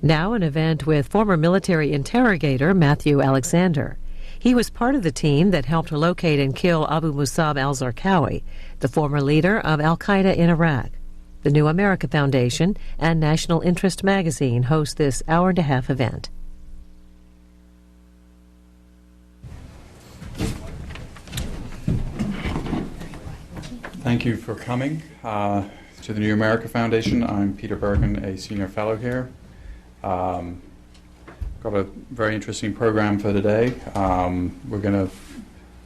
Now an event with former military interrogator Matthew Alexander. He was part of the team that helped locate and kill Abu Musab al-Zarqawi, the former leader of al-Qaeda in Iraq. The New America Foundation and National Interest magazine host this hour-and-a-half event. Thank you for coming to the New America Foundation. I'm Peter Bergen, a senior fellow here. Got a very interesting program for today. We're going to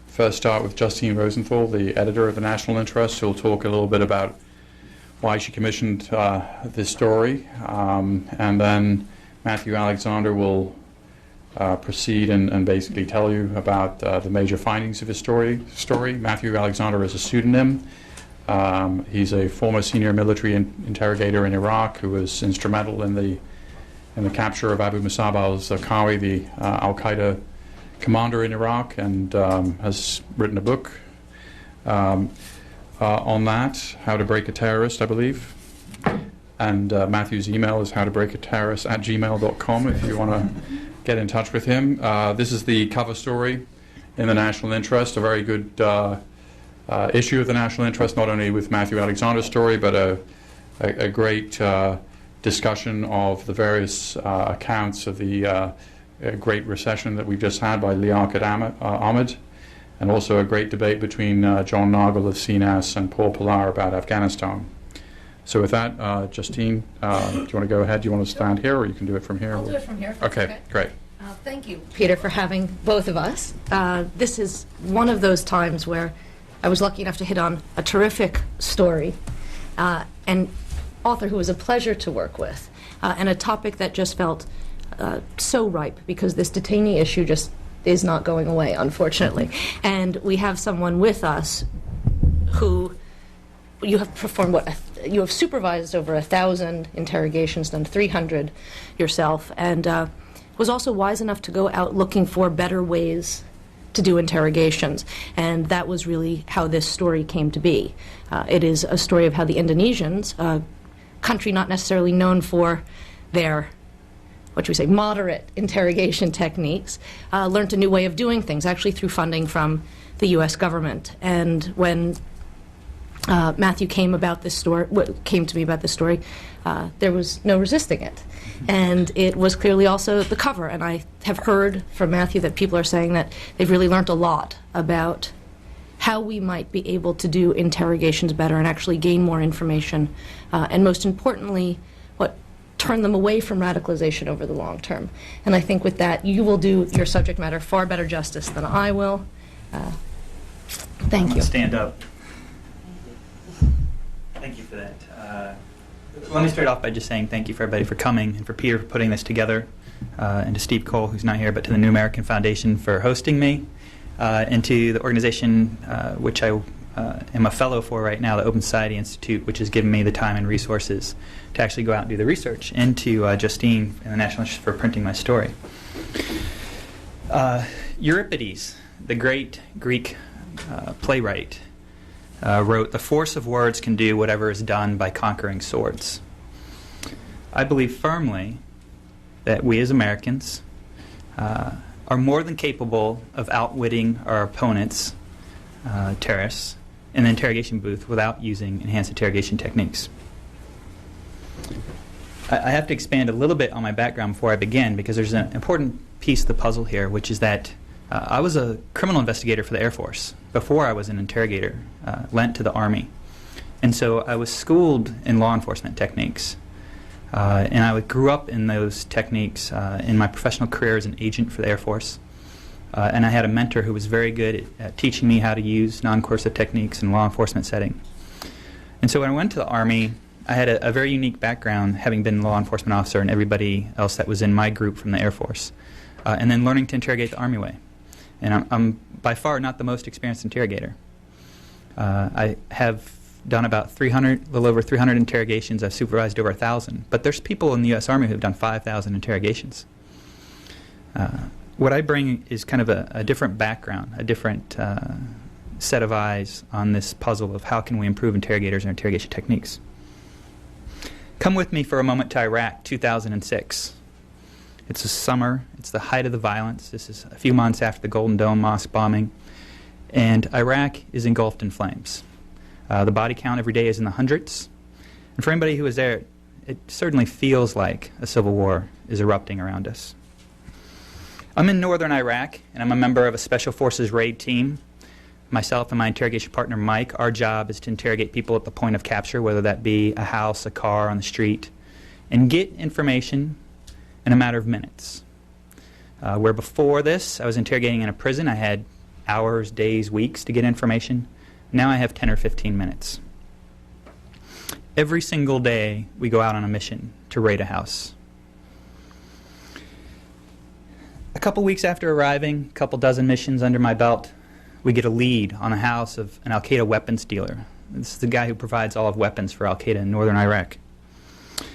first start with Justine Rosenthal, the editor of the National Interest, who will talk a little bit about why she commissioned this story. And then Matthew Alexander will proceed and basically tell you about the major findings of his story. Matthew Alexander is a pseudonym. He's a former senior military interrogator in Iraq who was instrumental in the capture of Abu Musab al-Zarqawi, the al-Qaeda commander in Iraq, and has written a book on that, How to Break a Terrorist, I believe. And Matthew's email is howtobreakaterrorist@gmail.com if you want to get in touch with him. This is the cover story in the National Interest, a very good issue of the National Interest, not only with Matthew Alexander's story, but a great discussion of the various accounts of the Great Recession that we've just had by Liaquat Ahmed, and also a great debate between John Nagel of CNAS and Paul Pillar about Afghanistan. So with that, Justine, do you want to go ahead? Do you want to stand here, or you can do it from here? I'll do it from here. Okay, great. Thank you, Peter, for having both of us. This is one of those times where I was lucky enough to hit on a terrific story, and author who was a pleasure to work with, and a topic that just felt so ripe, because this detainee issue just is not going away, unfortunately. And we have someone with us who you have performed you have supervised over 1,000 interrogations, done 300 yourself, and was also wise enough to go out looking for better ways to do interrogations. And that was really how this story came to be. It is a story of how the Indonesians, a country not necessarily known for their, what should we say, moderate interrogation techniques, learned a new way of doing things, actually through funding from the U.S. government. And when Matthew came to me about this story, there was no resisting it. And it was clearly also the cover. And I have heard from Matthew that people are saying that they've really learned a lot about how we might be able to do interrogations better and actually gain more information. And most importantly, turn them away from radicalization over the long term. And I think with that, you will do your subject matter far better justice than I will. Thank you. Stand up. Thank you for that. Let me start off by just saying thank you for everybody for coming, and for Peter for putting this together, and to Steve Cole, who's not here, but to the New American Foundation for hosting me, and to the organization which I am a fellow for right now, the Open Society Institute, which has given me the time and resources to actually go out and do the research, and to Justine and the National Interest for printing my story. Euripides, the great Greek playwright, wrote, "The force of words can do whatever is done by conquering swords." I believe firmly that we as Americans are more than capable of outwitting our opponents, terrorists, in the interrogation booth without using enhanced interrogation techniques. I have to expand a little bit on my background before I begin, because there's an important piece of the puzzle here, which is that I was a criminal investigator for the Air Force before I was an interrogator, lent to the Army. And so I was schooled in law enforcement techniques. And I grew up in those techniques in my professional career as an agent for the Air Force. And I had a mentor who was very good at teaching me how to use non-coercive techniques in law enforcement setting. And so when I went to the Army, I had a very unique background, having been a law enforcement officer and everybody else that was in my group from the Air Force, and then learning to interrogate the Army way. And I'm by far not the most experienced interrogator. I have done about 300, a little over 300 interrogations. I've supervised over 1,000. But there's people in the U.S. Army who have done 5,000 interrogations. What I bring is kind of a different background, a different set of eyes on this puzzle of how can we improve interrogators and interrogation techniques. Come with me for a moment to Iraq, 2006. It's the summer. It's the height of the violence. This is a few months after the Golden Dome mosque bombing. And Iraq is engulfed in flames. The body count every day is in the hundreds. And for anybody who was there, it certainly feels like a civil war is erupting around us. I'm in northern Iraq, and I'm a member of a Special Forces raid team. Myself and my interrogation partner, Mike, our job is to interrogate people at the point of capture, whether that be a house, a car, on the street, and get information in a matter of minutes. Where before this, I was interrogating in a prison, I had hours, days, weeks to get information. Now I have 10 or 15 minutes. Every single day, we go out on a mission to raid a house. A couple weeks after arriving, a couple dozen missions under my belt, we get a lead on the house of an al-Qaeda weapons dealer. This is the guy who provides all of weapons for al-Qaeda in northern Iraq.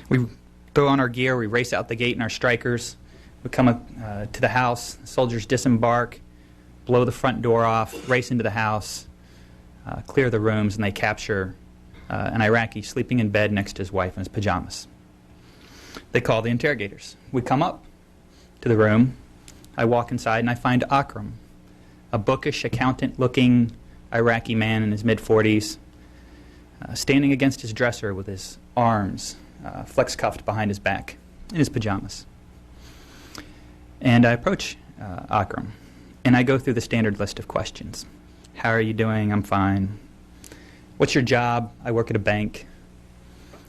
We throw on our gear, we race out the gate in our strikers. We come up to the house, the soldiers disembark, blow the front door off, race into the house, clear the rooms, and they capture an Iraqi sleeping in bed next to his wife in his pajamas. They call the interrogators. We come up to the room. I walk inside and I find Akram, a bookish, accountant-looking Iraqi man in his mid-40s, standing against his dresser with his arms flex-cuffed behind his back in his pajamas. And I approach Akram, and I go through the standard list of questions. How are you doing? I'm fine. What's your job? I work at a bank.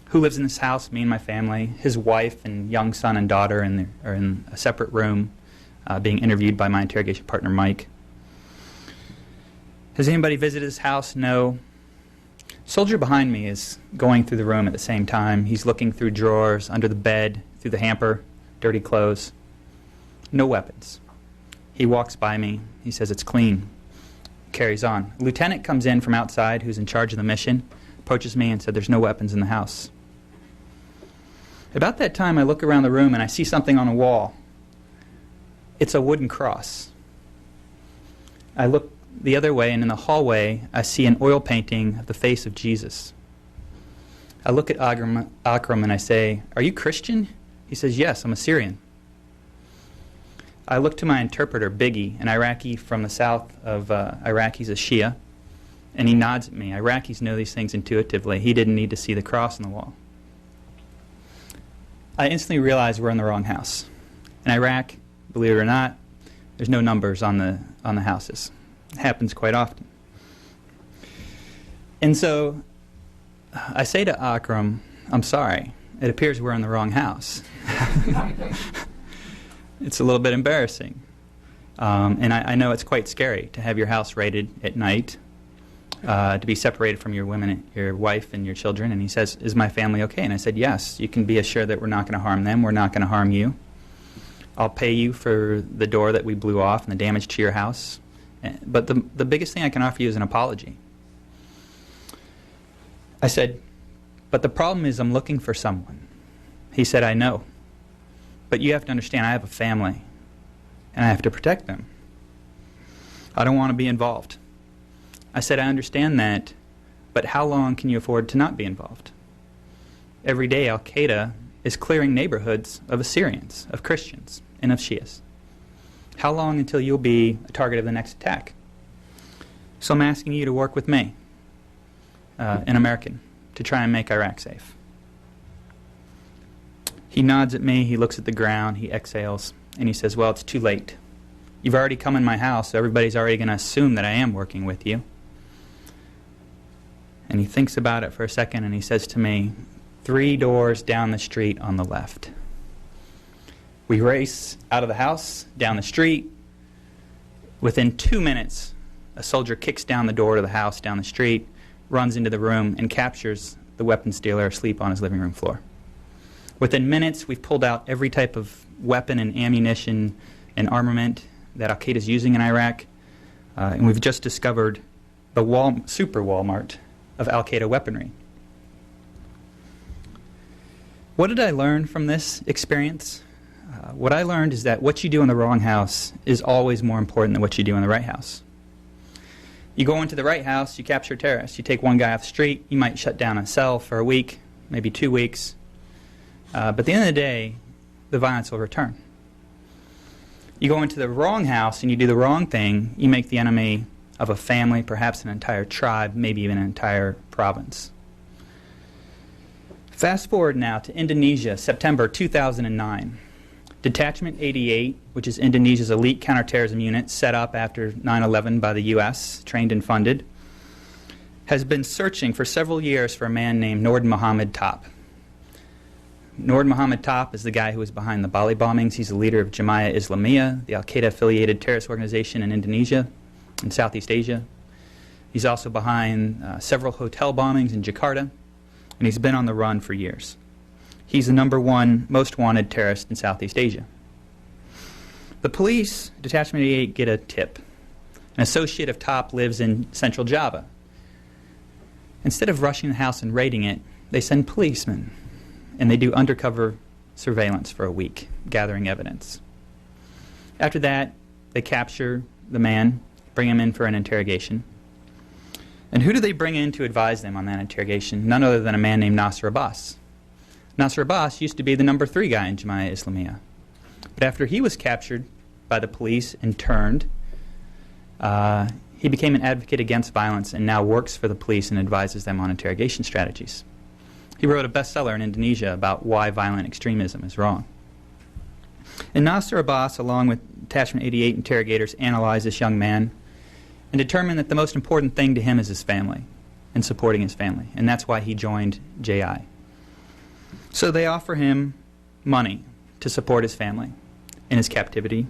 Who lives in this house? Me and my family. His wife and young son and daughter are in a separate room being interviewed by my interrogation partner, Mike. Has anybody visited his house? No. Soldier behind me is going through the room at the same time. He's looking through drawers, under the bed, through the hamper, dirty clothes. No weapons. He walks by me. He says it's clean. Carries on. A lieutenant comes in from outside who's in charge of the mission, approaches me and said there's no weapons in the house. About that time I look around the room and I see something on the wall. It's a wooden cross. I look the other way, and in the hallway I see an oil painting of the face of Jesus. I look at Akram and I say, "Are you Christian?" He says, "Yes, I'm a Syrian." I look to my interpreter, Biggie, an Iraqi from the south of Iraq. He's a Shia, and he nods at me. Iraqis know these things intuitively. He didn't need to see the cross on the wall. I instantly realize we're in the wrong house. In Iraq, believe it or not, there's no numbers on the houses. It happens quite often. And so I say to Akram, "I'm sorry, it appears we're in the wrong house." It's a little bit embarrassing. And I know it's quite scary to have your house raided at night, to be separated from your women, your wife and your children. And he says, "Is my family okay?" And I said, "Yes, you can be assured that we're not going to harm them. We're not going to harm you. I'll pay you for the door that we blew off and the damage to your house. But the biggest thing I can offer you is an apology." I said, "But the problem is I'm looking for someone." He said, "I know. But you have to understand I have a family, and I have to protect them. I don't want to be involved." I said, "I understand that, but how long can you afford to not be involved? Every day al-Qaeda is clearing neighborhoods of Assyrians, of Christians, and of Shias. How long until you'll be a target of the next attack? So I'm asking you to work with me, an American, to try and make Iraq safe." He nods at me, he looks at the ground, he exhales, and he says, "Well, it's too late. You've already come in my house, so everybody's already going to assume that I am working with you." And he thinks about it for a second, and he says to me, 3 doors down the street on the left." We race out of the house, down the street. Within 2 minutes, a soldier kicks down the door to the house down the street, runs into the room, and captures the weapons dealer asleep on his living room floor. Within minutes, we've pulled out every type of weapon and ammunition and armament that al-Qaeda is using in Iraq, and we've just discovered the super Walmart of al-Qaeda weaponry. What did I learn from this experience? What I learned is that what you do in the wrong house is always more important than what you do in the right house. You go into the right house, you capture terrorists. You take one guy off the street, you might shut down a cell for a week, maybe 2 weeks. But at the end of the day, the violence will return. You go into the wrong house and you do the wrong thing, you make the enemy of a family, perhaps an entire tribe, maybe even an entire province. Fast forward now to Indonesia, September 2009. Detachment 88, which is Indonesia's elite counterterrorism unit set up after 9/11 by the U.S., trained and funded, has been searching for several years for a man named Noor Muhammad Top. Noor Muhammad Top is the guy who was behind the Bali bombings. He's the leader of Jemaah Islamiyah, the al-Qaeda-affiliated terrorist organization in Indonesia and Southeast Asia. He's also behind several hotel bombings in Jakarta, and he's been on the run for years. He's the #1 most wanted terrorist in Southeast Asia. The police, Detachment 88, get a tip. An associate of Top lives in central Java. Instead of rushing the house and raiding it, they send policemen, and they do undercover surveillance for a week, gathering evidence. After that, they capture the man, bring him in for an interrogation. And who do they bring in to advise them on that interrogation? None other than a man named Nasser Abbas. Nasser Abbas used to be the #3 guy in Jemaah Islamiyah. But after he was captured by the police and turned, he became an advocate against violence and now works for the police and advises them on interrogation strategies. He wrote a bestseller in Indonesia about why violent extremism is wrong. And Nasser Abbas, along with Detachment 88 interrogators, analyzed this young man and determined that the most important thing to him is his family and supporting his family. And that's why he joined JI. So they offer him money to support his family in his captivity,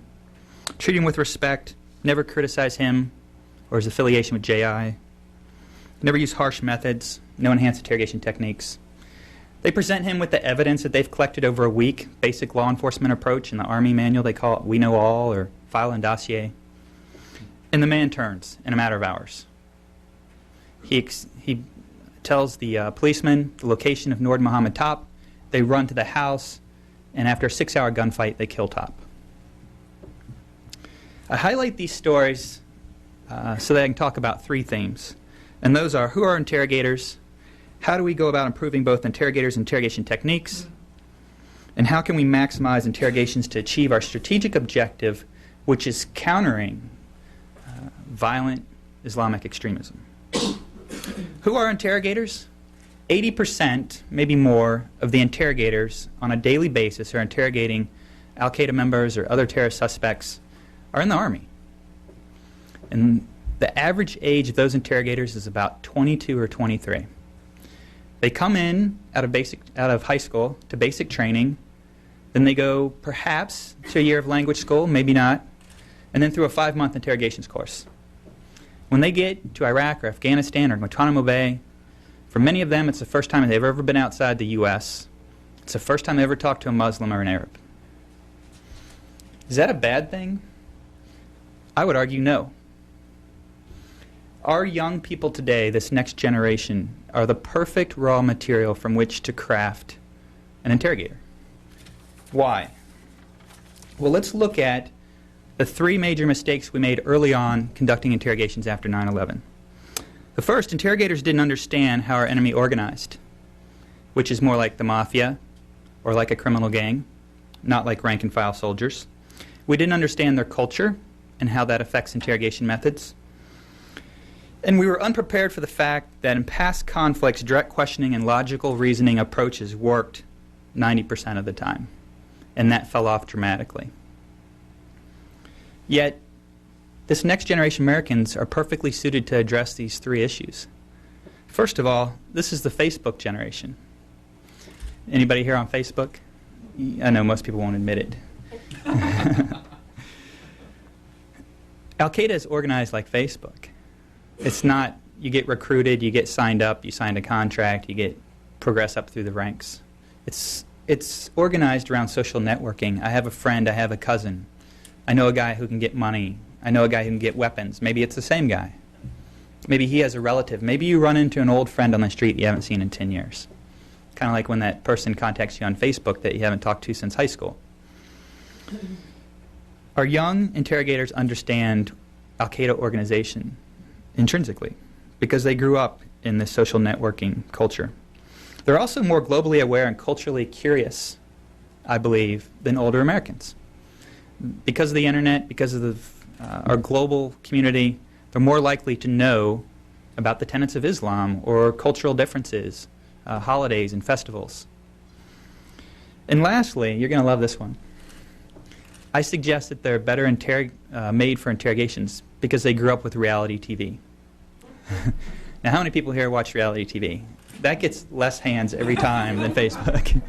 treat him with respect, never criticize him or his affiliation with JI, never use harsh methods, no enhanced interrogation techniques. They present him with the evidence that they've collected over a week, basic law enforcement approach in the Army manual. They call it We Know All or File and Dossier. And the man turns in a matter of hours. He tells the policeman the location of Noor Muhammad Top. They run to the house, and after a 6-hour gunfight, they kill Top. I highlight these stories so that I can talk about 3 themes. And those are, who are interrogators? How do we go about improving both interrogators and interrogation techniques? And how can we maximize interrogations to achieve our strategic objective, which is countering violent Islamic extremism? Who are interrogators? 80%, maybe more, of the interrogators on a daily basis who are interrogating al-Qaeda members or other terrorist suspects are in the Army. And the average age of those interrogators is about 22 or 23. They come in out of high school to basic training, then they go perhaps to a year of language school, maybe not, and then through a 5-month interrogations course. When they get to Iraq or Afghanistan or Guantanamo Bay, for many of them it's the first time they've ever been outside the U.S. It's the first time they ever talked to a Muslim or an Arab. Is that a bad thing? I would argue no. Our young people today, this next generation, are the perfect raw material from which to craft an interrogator. Why? Well, let's look at the 3 major mistakes we made early on conducting interrogations after 9/11. The first, interrogators didn't understand how our enemy organized, which is more like the mafia or like a criminal gang, not like rank-and-file soldiers. We didn't understand their culture and how that affects interrogation methods. And we were unprepared for the fact that in past conflicts, direct questioning and logical reasoning approaches worked 90% of the time, and that fell off dramatically. Yet, this next generation Americans are perfectly suited to address these 3 issues. First of all, this is the Facebook generation. Anybody here on Facebook? I know most people won't admit it. Al-Qaeda is organized like Facebook. It's not, you get recruited, you get signed up, you sign a contract, you progress up through the ranks. It's organized around social networking. I have a friend, I have a cousin. I know a guy who can get money. I know a guy who can get weapons. Maybe it's the same guy. Maybe he has a relative. Maybe you run into an old friend on the street you haven't seen in 10 years. Kind of like when that person contacts you on Facebook that you haven't talked to since high school. Our young interrogators understand al-Qaeda organization intrinsically because they grew up in this social networking culture. They're also more globally aware and culturally curious, I believe, than older Americans. Because of the internet, because of our global community, they're more likely to know about the tenets of Islam or cultural differences, holidays and festivals. And lastly, you're going to love this one. I suggest that they're better made for interrogations because they grew up with reality TV. Now, how many people here watch reality TV? That gets less hands every time than Facebook.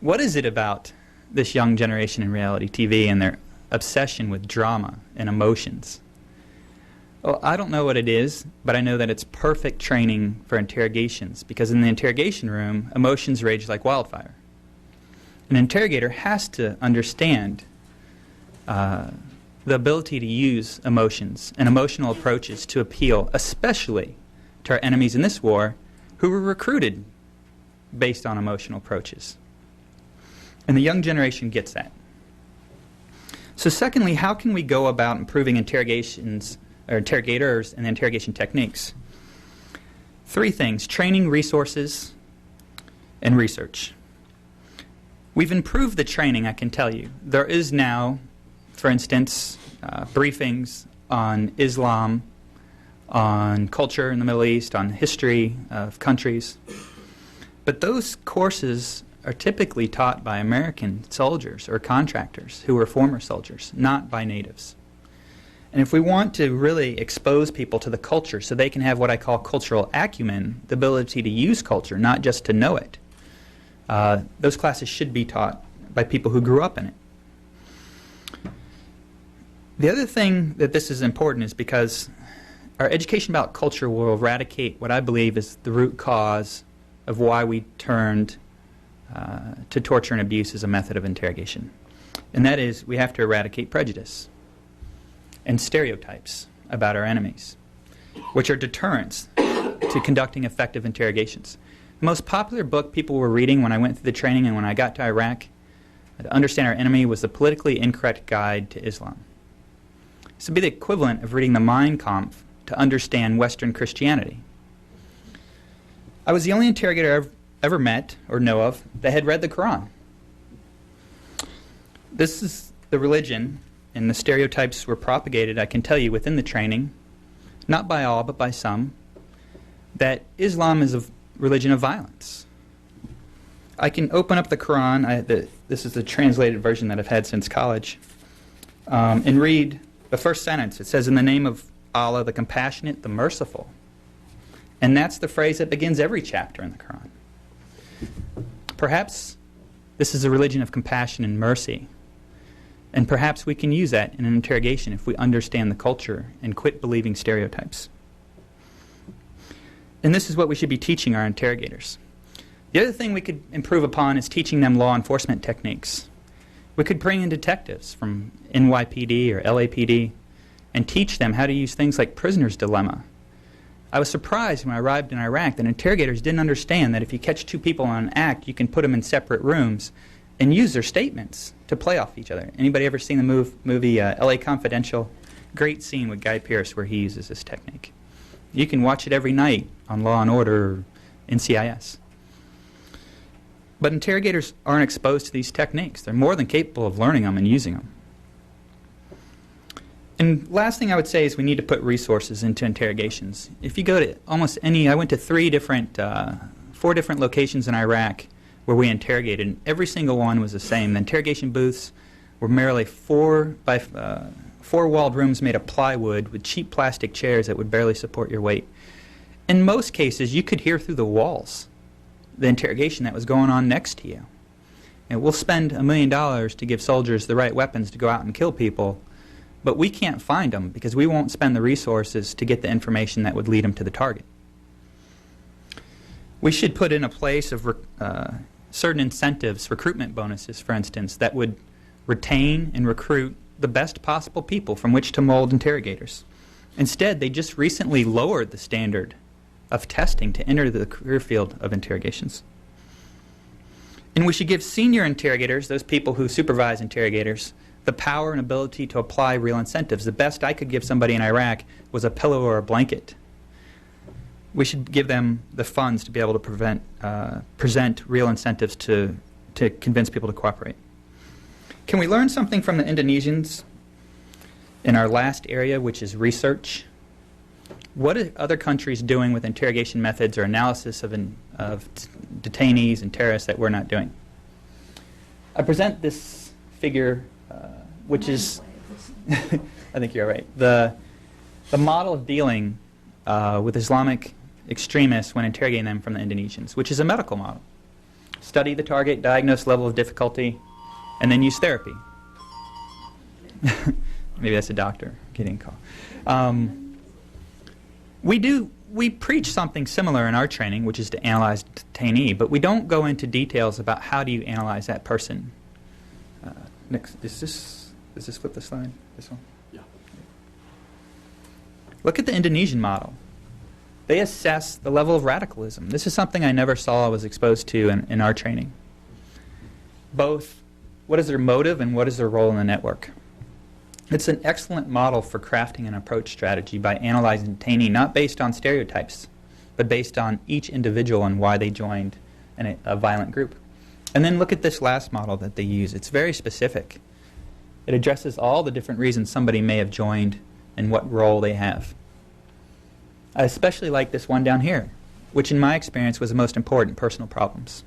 What is it about this young generation in reality TV and their obsession with drama and emotions? Well, I don't know what it is, but I know that it's perfect training for interrogations, because in the interrogation room, emotions rage like wildfire. An interrogator has to understand the ability to use emotions and emotional approaches to appeal, especially to our enemies in this war, who were recruited based on emotional approaches. And the young generation gets that. So secondly, how can we go about improving interrogations, or interrogators and interrogation techniques? 3 things: training, resources, and research. We've improved the training, I can tell you. There is now, for instance, briefings on Islam, on culture in the Middle East, on history of countries. But those courses are typically taught by American soldiers or contractors who were former soldiers, not by natives. And if we want to really expose people to the culture so they can have what I call cultural acumen, the ability to use culture, not just to know it, those classes should be taught by people who grew up in it. The other thing that this is important is because our education about culture will eradicate what I believe is the root cause of why we turned to torture and abuse as a method of interrogation. And that is, we have to eradicate prejudice and stereotypes about our enemies, which are deterrents to conducting effective interrogations. The most popular book people were reading when I went through the training and when I got to Iraq to understand our enemy was The Politically Incorrect Guide to Islam. This would be the equivalent of reading the Mein Kampf to understand Western Christianity. I was the only interrogator I've ever met or know of that had read the Quran. This is the religion, and the stereotypes were propagated, I can tell you, within the training, not by all, but by some, that Islam is a religion of violence. I can open up the Quran, this is the translated version that I've had since college, and read the first sentence. It says, "In the name of Allah, the compassionate, the merciful." And that's the phrase that begins every chapter in the Quran. Perhaps this is a religion of compassion and mercy. And perhaps we can use that in an interrogation if we understand the culture and quit believing stereotypes. And this is what we should be teaching our interrogators. The other thing we could improve upon is teaching them law enforcement techniques. We could bring in detectives from NYPD or LAPD and teach them how to use things like prisoner's dilemma. I was surprised when I arrived in Iraq that interrogators didn't understand that if you catch 2 people on an act, you can put them in separate rooms and use their statements to play off each other. Anybody ever seen the movie L.A. Confidential? Great scene with Guy Pearce where he uses this technique. You can watch it every night on Law and Order or NCIS. But interrogators aren't exposed to these techniques. They're more than capable of learning them and using them. And last thing I would say is we need to put resources into interrogations. If you go to almost any, I went to 4 different locations in Iraq where we interrogated, and every single one was the same. The interrogation booths were merely 4-walled rooms made of plywood with cheap plastic chairs that would barely support your weight. In most cases, you could hear through the walls the interrogation that was going on next to you. And we'll spend $1 million to give soldiers the right weapons to go out and kill people, but we can't find them because we won't spend the resources to get the information that would lead them to the target. We should put in a place of certain incentives, recruitment bonuses, for instance, that would retain and recruit the best possible people from which to mold interrogators. Instead, they just recently lowered the standard of testing to enter the career field of interrogations. And we should give senior interrogators, those people who supervise interrogators, the power and ability to apply real incentives. The best I could give somebody in Iraq was a pillow or a blanket. We should give them the funds to be able to present real incentives to convince people to cooperate. Can we learn something from the Indonesians in our last area, which is research? What are other countries doing with interrogation methods or analysis of detainees and terrorists that we're not doing? I present this figure, which is, I think you're right, the model of dealing with Islamic extremists when interrogating them from the Indonesians, which is a medical model. Study the target, diagnose level of difficulty, and then use therapy. Maybe that's a doctor getting a call. We preach something similar in our training, which is to analyze detainee, but we don't go into details about how do you analyze that person. Next, does this flip the slide? This one? Yeah. Look at the Indonesian model. They assess the level of radicalism. This is something I never saw, was exposed to in our training. Both, what is their motive and what is their role in the network? It's an excellent model for crafting an approach strategy by analyzing detainee, not based on stereotypes, but based on each individual and why they joined a violent group. And then look at this last model that they use. It's very specific. It addresses all the different reasons somebody may have joined and what role they have. I especially like this one down here, which in my experience was the most important, personal problems.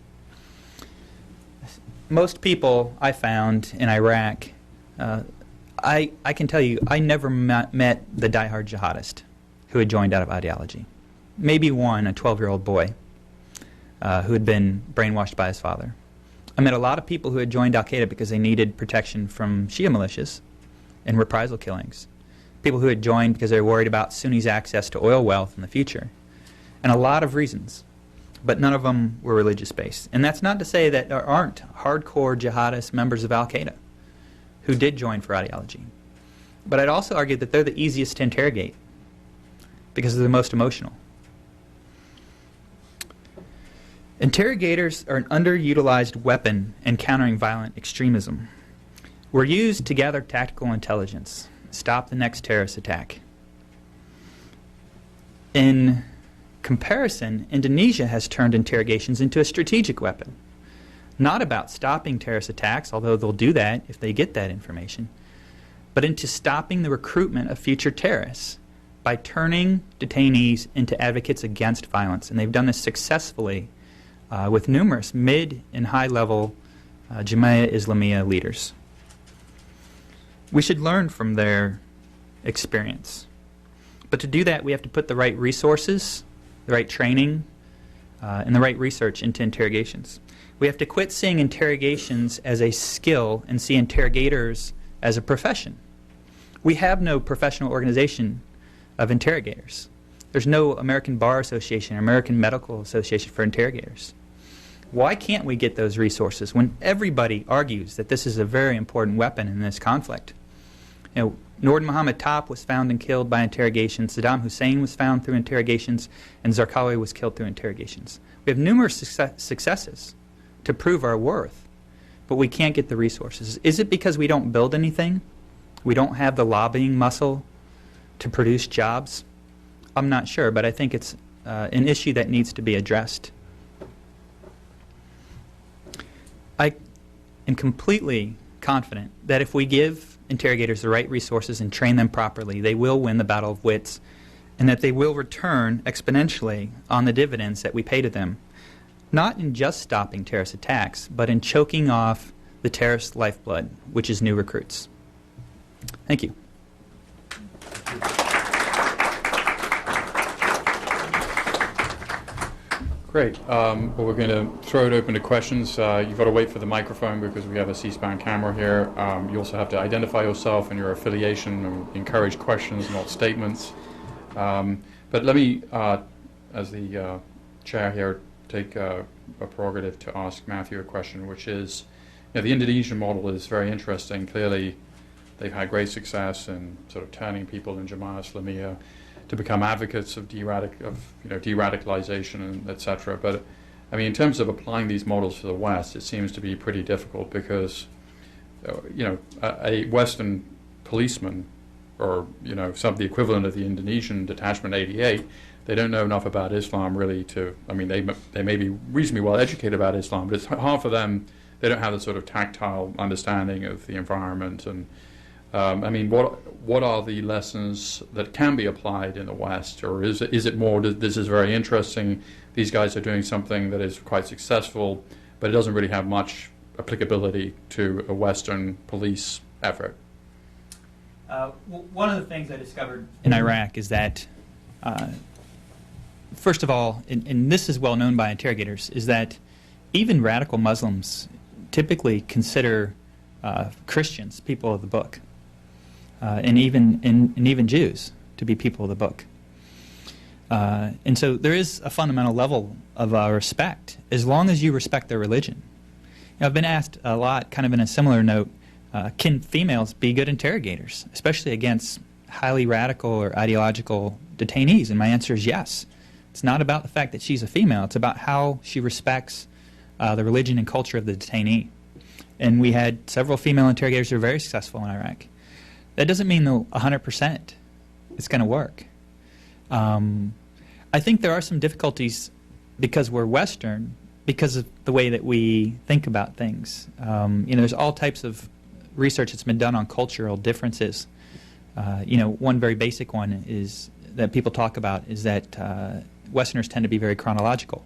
Most people I found in Iraq, I can tell you, I never met the diehard jihadist who had joined out of ideology. Maybe one, a 12-year-old boy who had been brainwashed by his father. I met a lot of people who had joined al-Qaeda because they needed protection from Shia militias and reprisal killings. People who had joined because they were worried about Sunnis' access to oil wealth in the future. And a lot of reasons, but none of them were religious-based. And that's not to say that there aren't hardcore jihadist members of al-Qaeda who did join for ideology. But I'd also argue that they're the easiest to interrogate because they're the most emotional. Interrogators are an underutilized weapon in countering violent extremism. We're used to gather tactical intelligence, stop the next terrorist attack. In comparison, Indonesia has turned interrogations into a strategic weapon. Not about stopping terrorist attacks, although they'll do that if they get that information, but into stopping the recruitment of future terrorists by turning detainees into advocates against violence. And they've done this successfully with numerous mid and high-level Jamaah Islamiyah leaders. We should learn from their experience. But to do that, we have to put the right resources, the right training, and the right research into interrogations. We have to quit seeing interrogations as a skill and see interrogators as a profession. We have no professional organization of interrogators. There's no American Bar Association or American Medical Association for interrogators. Why can't we get those resources when everybody argues that this is a very important weapon in this conflict? You know, Nord Muhammad Top was found and killed by interrogations, Saddam Hussein was found through interrogations, and Zarqawi was killed through interrogations. We have numerous successes to prove our worth, but we can't get the resources. Is it because we don't build anything? We don't have the lobbying muscle to produce jobs? I'm not sure, but I think it's an issue that needs to be addressed. I am completely confident that if we give interrogators the right resources and train them properly, they will win the battle of wits, and that they will return exponentially on the dividends that we pay to them, not in just stopping terrorist attacks, but in choking off the terrorist lifeblood, which is new recruits. Thank you. Great. Well, we're going to throw it open to questions. You've got to wait for the microphone because we have a C-SPAN camera here. You also have to identify yourself and your affiliation and encourage questions, not statements. But let me, as the chair here, take a prerogative to ask Matthew a question, which is, you know, the Indonesian model is very interesting. Clearly, they've had great success in sort of turning people in Jamaah Islamiyah to become advocates of de-radicalization, and et cetera. But I mean, in terms of applying these models to the West, it seems to be pretty difficult because, a Western policeman, or the equivalent of the Indonesian Detachment 88, they don't know enough about Islam really to. I mean, they may be reasonably well educated about Islam, but it's hard for them they don't have the sort of tactile understanding of the environment. And I mean, what are the lessons that can be applied in the West, or is it more this is very interesting, these guys are doing something that is quite successful, but it doesn't really have much applicability to a Western police effort? One of the things I discovered in Iraq is that, first of all, and this is well known by interrogators, is that even radical Muslims typically consider Christians people of the book, and even Jews to be people of the book. And so there is a fundamental level of respect, as long as you respect their religion. You know, I've been asked a lot, kind of in a similar note, can females be good interrogators, especially against highly radical or ideological detainees? And my answer is yes. It's not about the fact that she's a female. It's about how she respects the religion and culture of the detainee. And we had several female interrogators who were very successful in Iraq. That doesn't mean 100% it's going to work. I think there are some difficulties because we're Western, because of the way that we think about things. There's all types of research that's been done on cultural differences. One very basic one is that people talk about is that Westerners tend to be very chronological.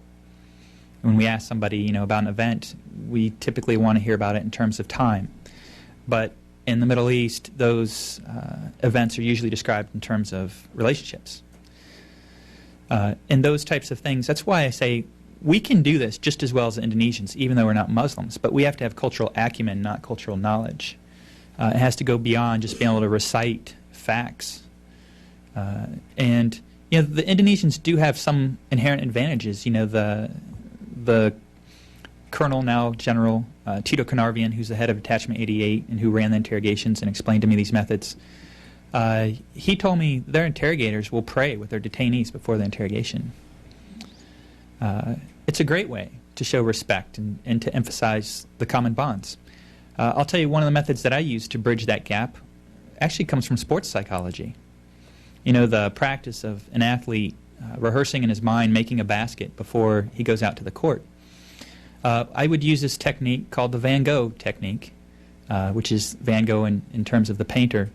When we ask somebody, about an event, we typically want to hear about it in terms of time. But in the Middle East, those events are usually described in terms of relationships. And those types of things, that's why I say we can do this just as well as the Indonesians, even though we're not Muslims, but we have to have cultural acumen, not cultural knowledge. It has to go beyond just being able to recite facts. And the Indonesians do have some inherent advantages. The colonel, now General Tito Carnarvon, who's the head of Detachment 88 and who ran the interrogations and explained to me these methods, he told me their interrogators will pray with their detainees before the interrogation. It's a great way to show respect and to emphasize the common bonds. I'll tell you, one of the methods that I use to bridge that gap actually comes from sports psychology. The practice of an athlete rehearsing in his mind making a basket before he goes out to the court. I would use this technique called the Van Gogh technique, which is Van Gogh in terms of the painter.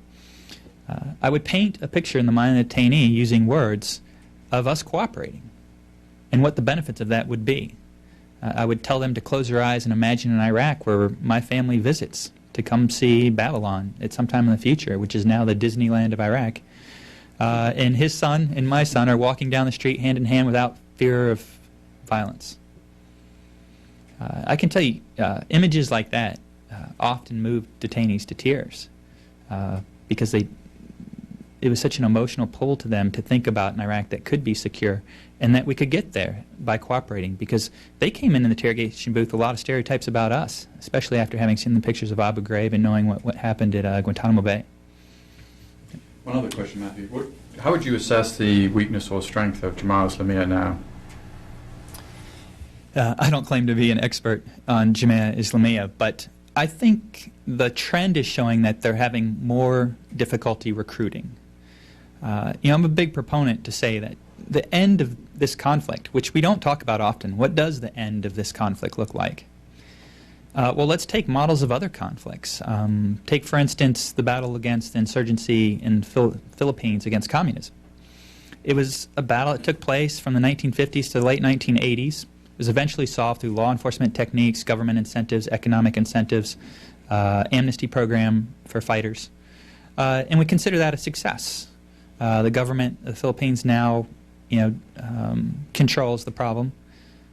I would paint a picture in the mind of the detainee using words of us cooperating and what the benefits of that would be. I would tell them to close their eyes and imagine an Iraq where my family visits to come see Babylon at some time in the future, which is now the Disneyland of Iraq. And his son and my son are walking down the street hand in hand without fear of violence. I can tell you, images like that often move detainees to tears because it was such an emotional pull to them to think about an Iraq that could be secure and that we could get there by cooperating, because they came in the interrogation booth with a lot of stereotypes about us, especially after having seen the pictures of Abu Ghraib and knowing what happened at Guantanamo Bay. One other question, Matthew. How would you assess the weakness or strength of Jemaah Islamiyah now? I don't claim to be an expert on Jemaah Islamiyah, but I think the trend is showing that they're having more difficulty recruiting. I'm a big proponent to say that the end of this conflict, which we don't talk about often, what does the end of this conflict look like? Well, let's take models of other conflicts. Take, for instance, the battle against the insurgency in Philippines against communism. It was a battle that took place from the 1950s to the late 1980s. It was eventually solved through law enforcement techniques, government incentives, economic incentives, amnesty program for fighters. And we consider that a success. The government of the Philippines now controls the problem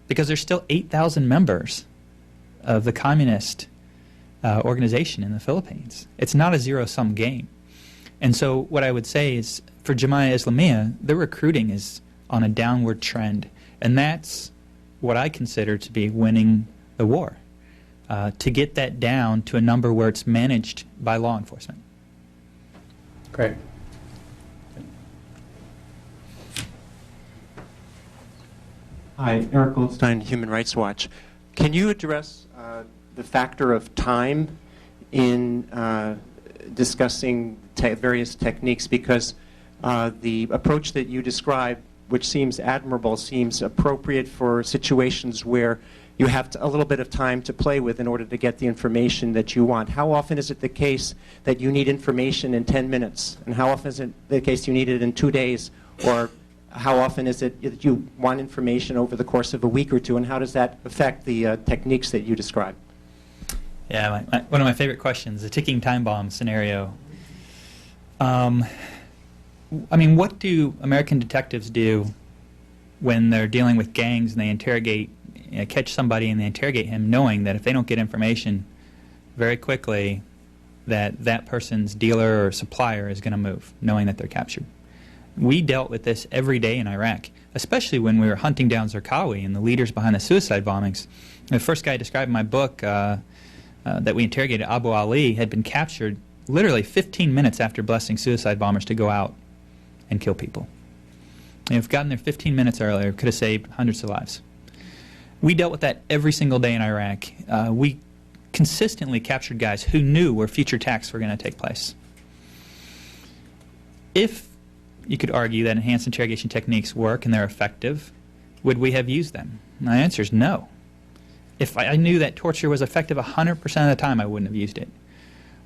because there's still 8,000 members of the communist organization in the Philippines. It's not a zero-sum game. And so what I would say is for Jemaah Islamiyah, the recruiting is on a downward trend. And that's what I consider to be winning the war, to get that down to a number where it's managed by law enforcement. Great. Hi, Eric Goldstein, Human Rights Watch. Can you address the factor of time in discussing various techniques? Because the approach that you described, which seems admirable, seems appropriate for situations where you have a little bit of time to play with in order to get the information that you want. How often is it the case that you need information in 10 minutes? And how often is it the case you need it in 2 days? Or how often is it that you want information over the course of a week or two? And how does that affect the techniques that you describe? Yeah, one of my favorite questions, the ticking time bomb scenario. I mean, what do American detectives do when they're dealing with gangs and they interrogate, catch somebody and they interrogate him, knowing that if they don't get information very quickly, that person's dealer or supplier is going to move, knowing that they're captured? We dealt with this every day in Iraq, especially when we were hunting down Zarqawi and the leaders behind the suicide bombings. The first guy described in my book that we interrogated, Abu Ali, had been captured literally 15 minutes after blessing suicide bombers to go out and kill people. And if gotten there 15 minutes earlier, could have saved hundreds of lives. We dealt with that every single day in Iraq. We consistently captured guys who knew where future attacks were going to take place. If you could argue that enhanced interrogation techniques work and they're effective, would we have used them? My answer is no. If I knew that torture was effective 100% of the time, I wouldn't have used it.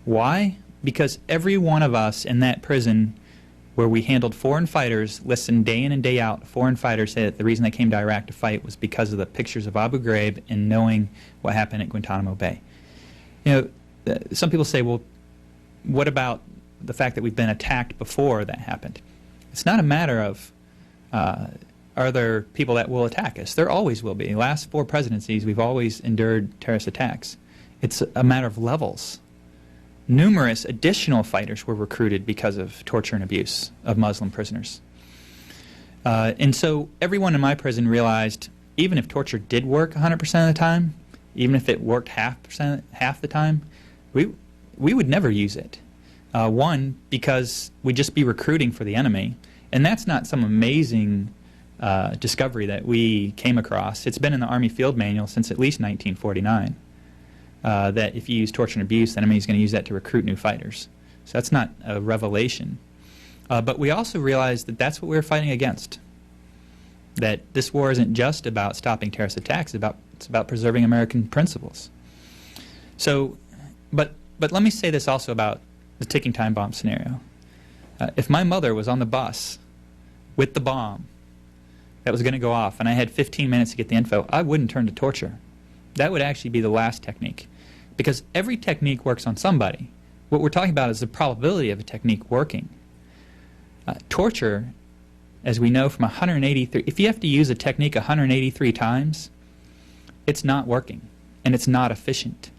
Why? Because every one of us in that prison where we handled foreign fighters listened day in and day out. Foreign fighters said that the reason they came to Iraq to fight was because of the pictures of Abu Ghraib and knowing what happened at Guantanamo Bay. You know, some people say, well, what about the fact that we've been attacked before that happened? It's not a matter of are there people that will attack us. There always will be. The last 4 presidencies, we've always endured terrorist attacks. It's a matter of levels. Numerous additional fighters were recruited because of torture and abuse of Muslim prisoners. And so everyone in my prison realized, even if torture did work 100% of the time, even if it worked half the time, we would never use it. One, because we'd just be recruiting for the enemy. And that's not some amazing discovery that we came across. It's been in the Army Field Manual since at least 1949. That if you use torture and abuse, the enemy is going to use that to recruit new fighters. So that's not a revelation. But we also realized that that's what we were fighting against. That this war isn't just about stopping terrorist attacks, it's about preserving American principles. So, but let me say this also about the ticking time bomb scenario. If my mother was on the bus with the bomb that was going to go off and I had 15 minutes to get the info, I wouldn't turn to torture. That would actually be the last technique. Because every technique works on somebody. What we're talking about is the probability of a technique working. Torture, as we know from 183, if you have to use a technique 183 times, it's not working and it's not efficient.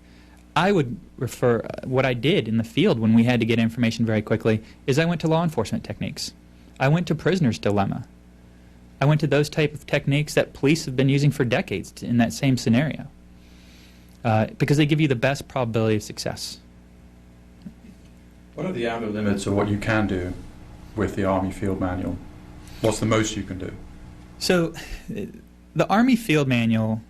I would refer, what I did in the field when we had to get information very quickly is I went to law enforcement techniques. I went to prisoner's dilemma. I went to those type of techniques that police have been using for decades in that same scenario. Because they give you the best probability of success. What are the outer limits of what you can do with the Army Field Manual? What's the most you can do? So, the Army Field Manual,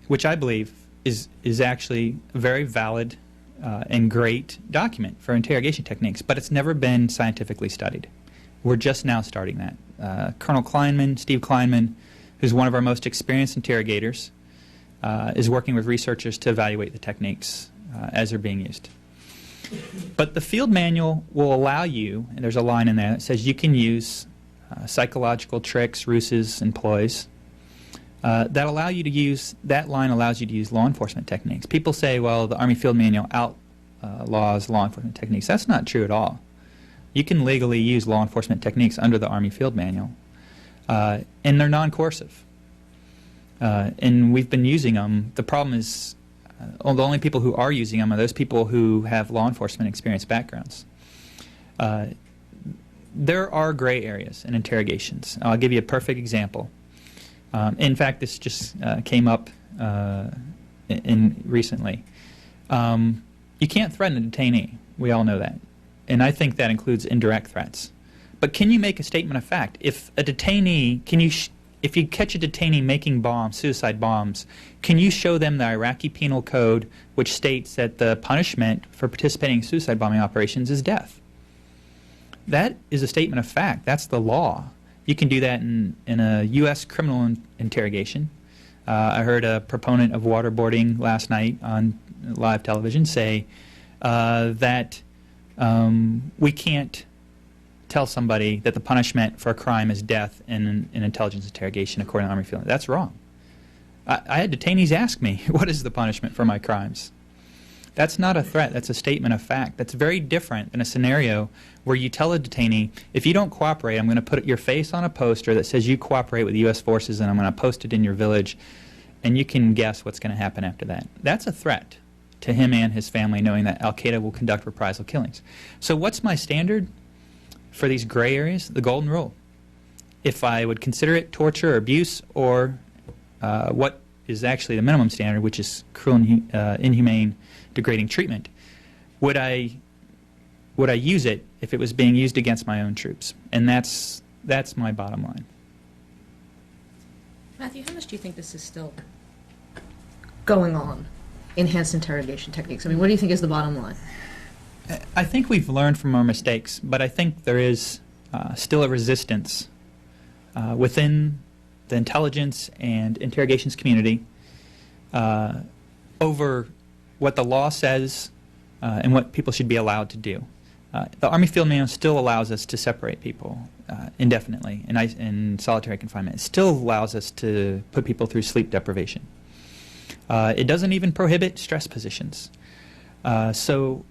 which I believe is actually a very valid and great document for interrogation techniques, but it's never been scientifically studied. We're just now starting that. Colonel Kleinman, Steve Kleinman, who's one of our most experienced interrogators, is working with researchers to evaluate the techniques as they're being used. But the field manual will allow you, and there's a line in there that says you can use psychological tricks, ruses, and ploys that allow you to use, that line allows you to use law enforcement techniques. People say, well, the Army Field Manual outlaws law enforcement techniques. That's not true at all. You can legally use law enforcement techniques under the Army Field Manual, and they're non-coercive. And we've been using them. The problem is the only people who are using them are those people who have law enforcement experience backgrounds. There are gray areas in interrogations. I'll give you a perfect example. In fact, this just came up recently. You can't threaten a detainee. We all know that. And I think that includes indirect threats. But can you make a statement of fact? If a detainee, if you catch a detainee making bombs, suicide bombs, can you show them the Iraqi Penal Code, which states that the punishment for participating in suicide bombing operations is death? That is a statement of fact. That's the law. You can do that in a U.S. criminal interrogation. I heard a proponent of waterboarding last night on live television say that we can't tell somebody that the punishment for a crime is death in an intelligence interrogation according to Army field. That's wrong. I had detainees ask me, what is the punishment for my crimes? That's not a threat. That's a statement of fact. That's very different than a scenario where you tell a detainee, if you don't cooperate, I'm going to put your face on a poster that says you cooperate with the U.S. forces and I'm going to post it in your village, and you can guess what's going to happen after that. That's a threat to him and his family, knowing that Al-Qaeda will conduct reprisal killings. So what's my standard for these gray areas? The golden rule. If I would consider it torture or abuse, or what is actually the minimum standard, which is cruel and inhumane, degrading treatment, would I use it if it was being used against my own troops? And that's my bottom line. Matthew, how much do you think this is still going on, enhanced interrogation techniques? I mean, what do you think is the bottom line? I think we've learned from our mistakes, but I think there is still a resistance within the intelligence and interrogations community over what the law says and what people should be allowed to do. The Army Field Manual still allows us to separate people indefinitely in solitary confinement. It still allows us to put people through sleep deprivation. It doesn't even prohibit stress positions. So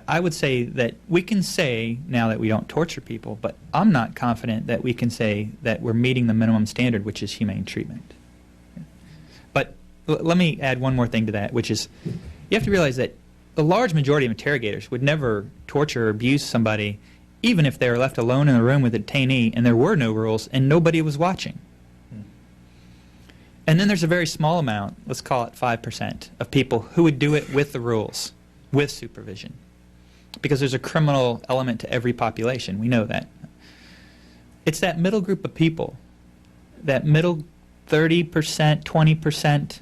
I would say that we can say now that we don't torture people, but I'm not confident that we can say that we're meeting the minimum standard, which is humane treatment. But let me add one more thing to that, which is you have to realize that the large majority of interrogators would never torture or abuse somebody even if they were left alone in a room with a detainee and there were no rules and nobody was watching. And then there's a very small amount, let's call it 5%, of people who would do it with the rules, with supervision. Because there's a criminal element to every population. We know that. It's that middle group of people, that middle 30%, 20%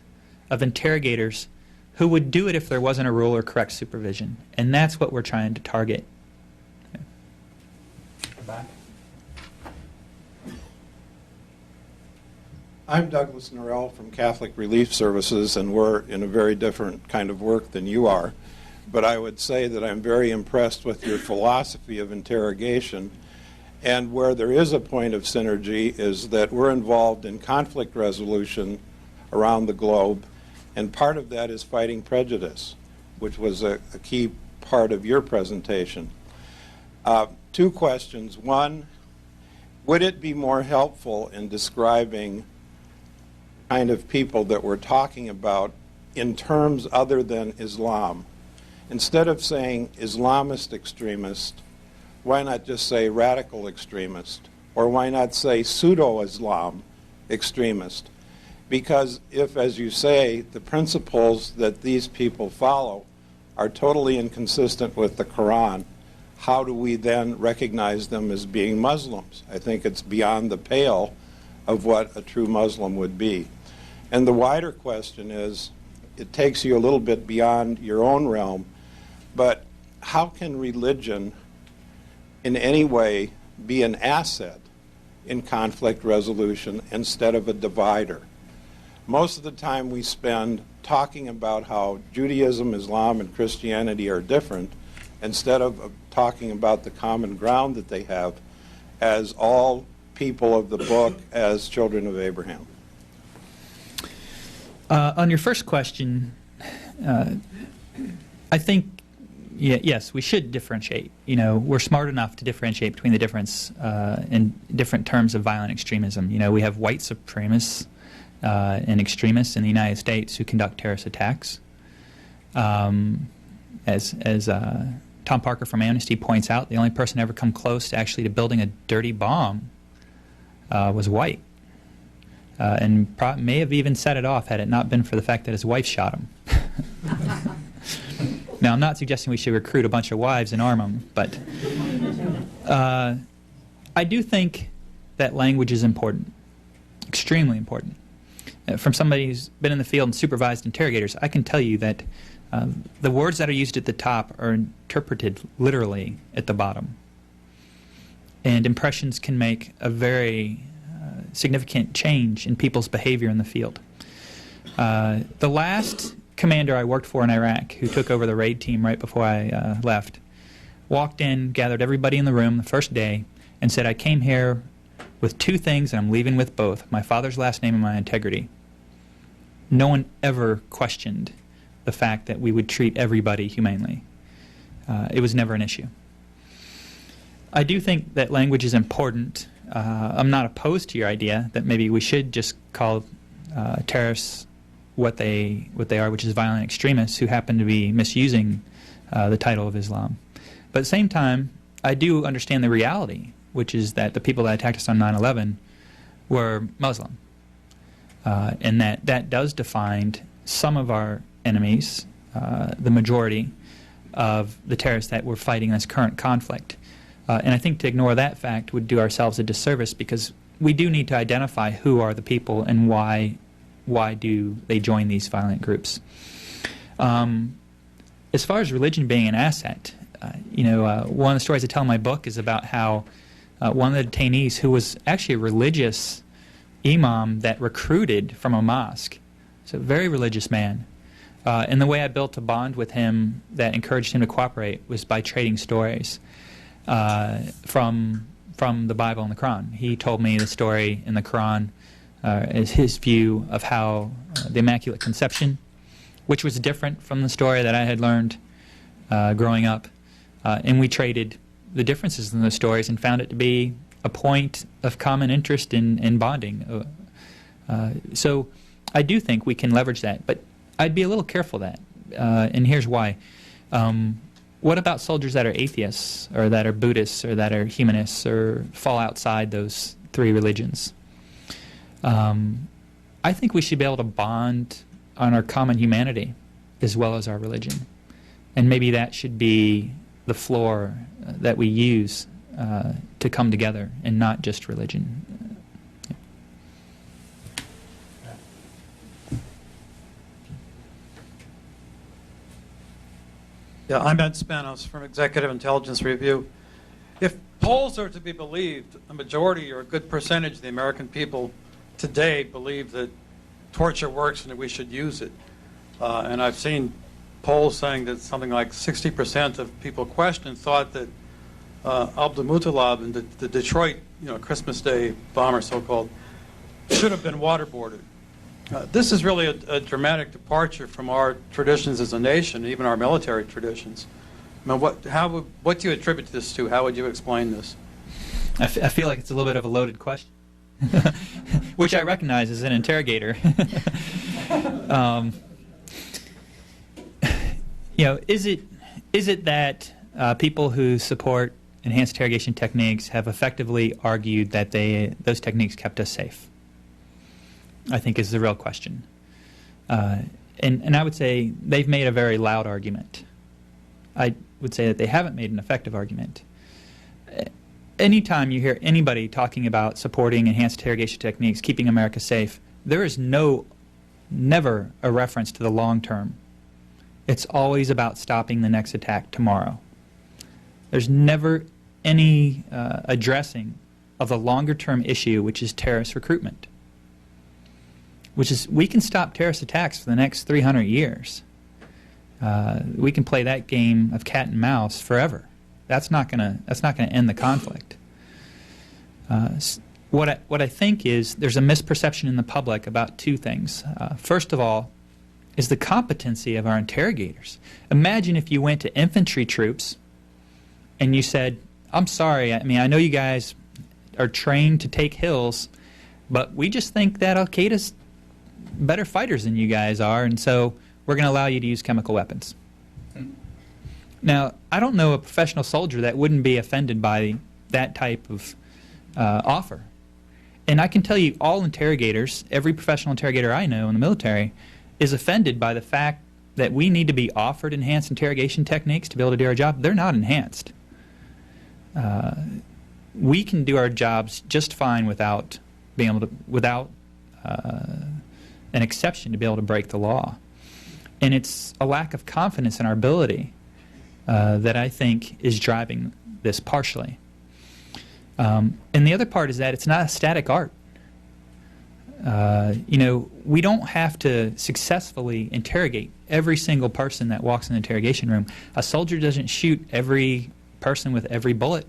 of interrogators who would do it if there wasn't a rule or correct supervision. And that's what we're trying to target. Back. I'm Douglas Norrell from Catholic Relief Services, and we're in a very different kind of work than you are. But I would say that I'm very impressed with your philosophy of interrogation. And where there is a point of synergy is that we're involved in conflict resolution around the globe, and part of that is fighting prejudice, which was a key part of your presentation. Two questions. One, would it be more helpful in describing kind of people that we're talking about in terms other than Islam? Instead of saying Islamist extremist, why not just say radical extremist? Or why not say pseudo-Islam extremist? Because if, as you say, the principles that these people follow are totally inconsistent with the Quran, how do we then recognize them as being Muslims? I think it's beyond the pale of what a true Muslim would be. And the wider question is, it takes you a little bit beyond your own realm, but how can religion in any way be an asset in conflict resolution instead of a divider? Most of the time we spend talking about how Judaism, Islam, and Christianity are different instead of talking about the common ground that they have as all people of the book, as children of Abraham. On your first question, I think, yes, we should differentiate. You know, we're smart enough to differentiate between the difference in different terms of violent extremism. You know, we have white supremacists and extremists in the United States who conduct terrorist attacks. As Tom Parker from Amnesty points out, the only person ever come close to actually to building a dirty bomb was white. And may have even set it off had it not been for the fact that his wife shot him. Now, I'm not suggesting we should recruit a bunch of wives and arm them, but I do think that language is important, extremely important. From somebody who's been in the field and supervised interrogators, I can tell you that the words that are used at the top are interpreted literally at the bottom. And impressions can make a very significant change in people's behavior in the field. The last commander I worked for in Iraq, who took over the raid team right before I left, walked in, gathered everybody in the room the first day, and said, I came here with two things, and I'm leaving with both, my father's last name and my integrity. No one ever questioned the fact that we would treat everybody humanely. It was never an issue. I do think that language is important. I'm not opposed to your idea that maybe we should just call terrorists what they are, which is violent extremists who happen to be misusing the title of Islam. But at the same time, I do understand the reality, which is that the people that attacked us on 9/11 were Muslim. And that does define some of our enemies, the majority of the terrorists that we're fighting in this current conflict. And I think to ignore that fact would do ourselves a disservice, because we do need to identify who are the people and why do they join these violent groups. As far as religion being an asset, one of the stories I tell in my book is about how one of the detainees, who was actually a religious imam that recruited from a mosque, so a very religious man, and the way I built a bond with him that encouraged him to cooperate was by trading stories from the Bible and the Quran. He told me the story in the Quran is his view of how the Immaculate Conception, which was different from the story that I had learned growing up, and we traded the differences in those stories and found it to be a point of common interest in bonding. So I do think we can leverage that, but I'd be a little careful of that, and here's why. What about soldiers that are atheists, or that are Buddhists, or that are humanists, or fall outside those three religions? I think we should be able to bond on our common humanity as well as our religion. And maybe that should be the floor that we use to come together, and not just religion. Yeah, I'm Ed Spanos from Executive Intelligence Review. If polls are to be believed, a majority or a good percentage of the American people today believe that torture works and that we should use it. And I've seen polls saying that something like 60% of people questioned thought that Abdul-Muttalib and the Detroit, Christmas Day bomber, so-called, should have been waterboarded. This is really a dramatic departure from our traditions as a nation, even our military traditions. I mean, what do you attribute this to? How would you explain this? I feel like it's a little bit of a loaded question, which I recognize as an interrogator. Is it that people who support enhanced interrogation techniques have effectively argued that those techniques kept us safe? I think is the real question. And I would say they've made a very loud argument. I would say that they haven't made an effective argument. Anytime you hear anybody talking about supporting enhanced interrogation techniques, keeping America safe, there is never a reference to the long term. It's always about stopping the next attack tomorrow. There's never any addressing of the longer term issue, which is terrorist recruitment. Which is, we can stop terrorist attacks for the next 300 years. We can play that game of cat and mouse forever. That's not gonna end the conflict. What I think is there's a misperception in the public about two things. First of all, is the competency of our interrogators. Imagine if you went to infantry troops and you said, "I'm sorry. I mean, I know you guys are trained to take hills, but we just think that Al-Qaeda's better fighters than you guys are, and so we're going to allow you to use chemical weapons." Now, I don't know a professional soldier that wouldn't be offended by that type of offer. And I can tell you all interrogators, every professional interrogator I know in the military, is offended by the fact that we need to be offered enhanced interrogation techniques to be able to do our job. They're not enhanced. We can do our jobs just fine without an exception to be able to break the law. And it's a lack of confidence in our ability that I think is driving this partially. And the other part is that it's not a static art. We don't have to successfully interrogate every single person that walks in the interrogation room. A soldier doesn't shoot every person with every bullet.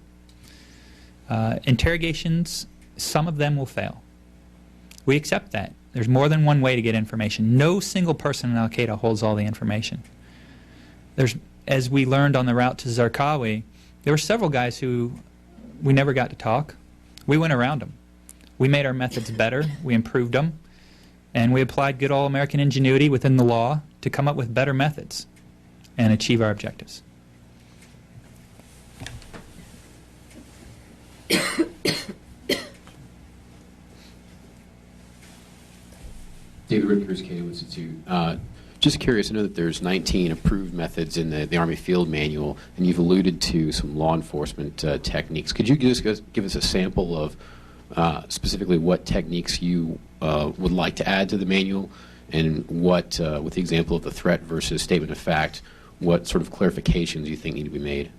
Interrogations, some of them will fail. We accept that. There's more than one way to get information. No single person in Al-Qaeda holds all the information. As we learned on the route to Zarqawi, there were several guys who we never got to talk. We went around them. We made our methods better, we improved them, and we applied good old American ingenuity within the law to come up with better methods and achieve our objectives. David Rickers, Cato Institute. Just curious, I know that there's 19 approved methods in the Army Field Manual, and you've alluded to some law enforcement techniques. Could you just give us a sample of specifically what techniques you would like to add to the manual, and what, with the example of the threat versus statement of fact, what sort of clarifications you think need to be made?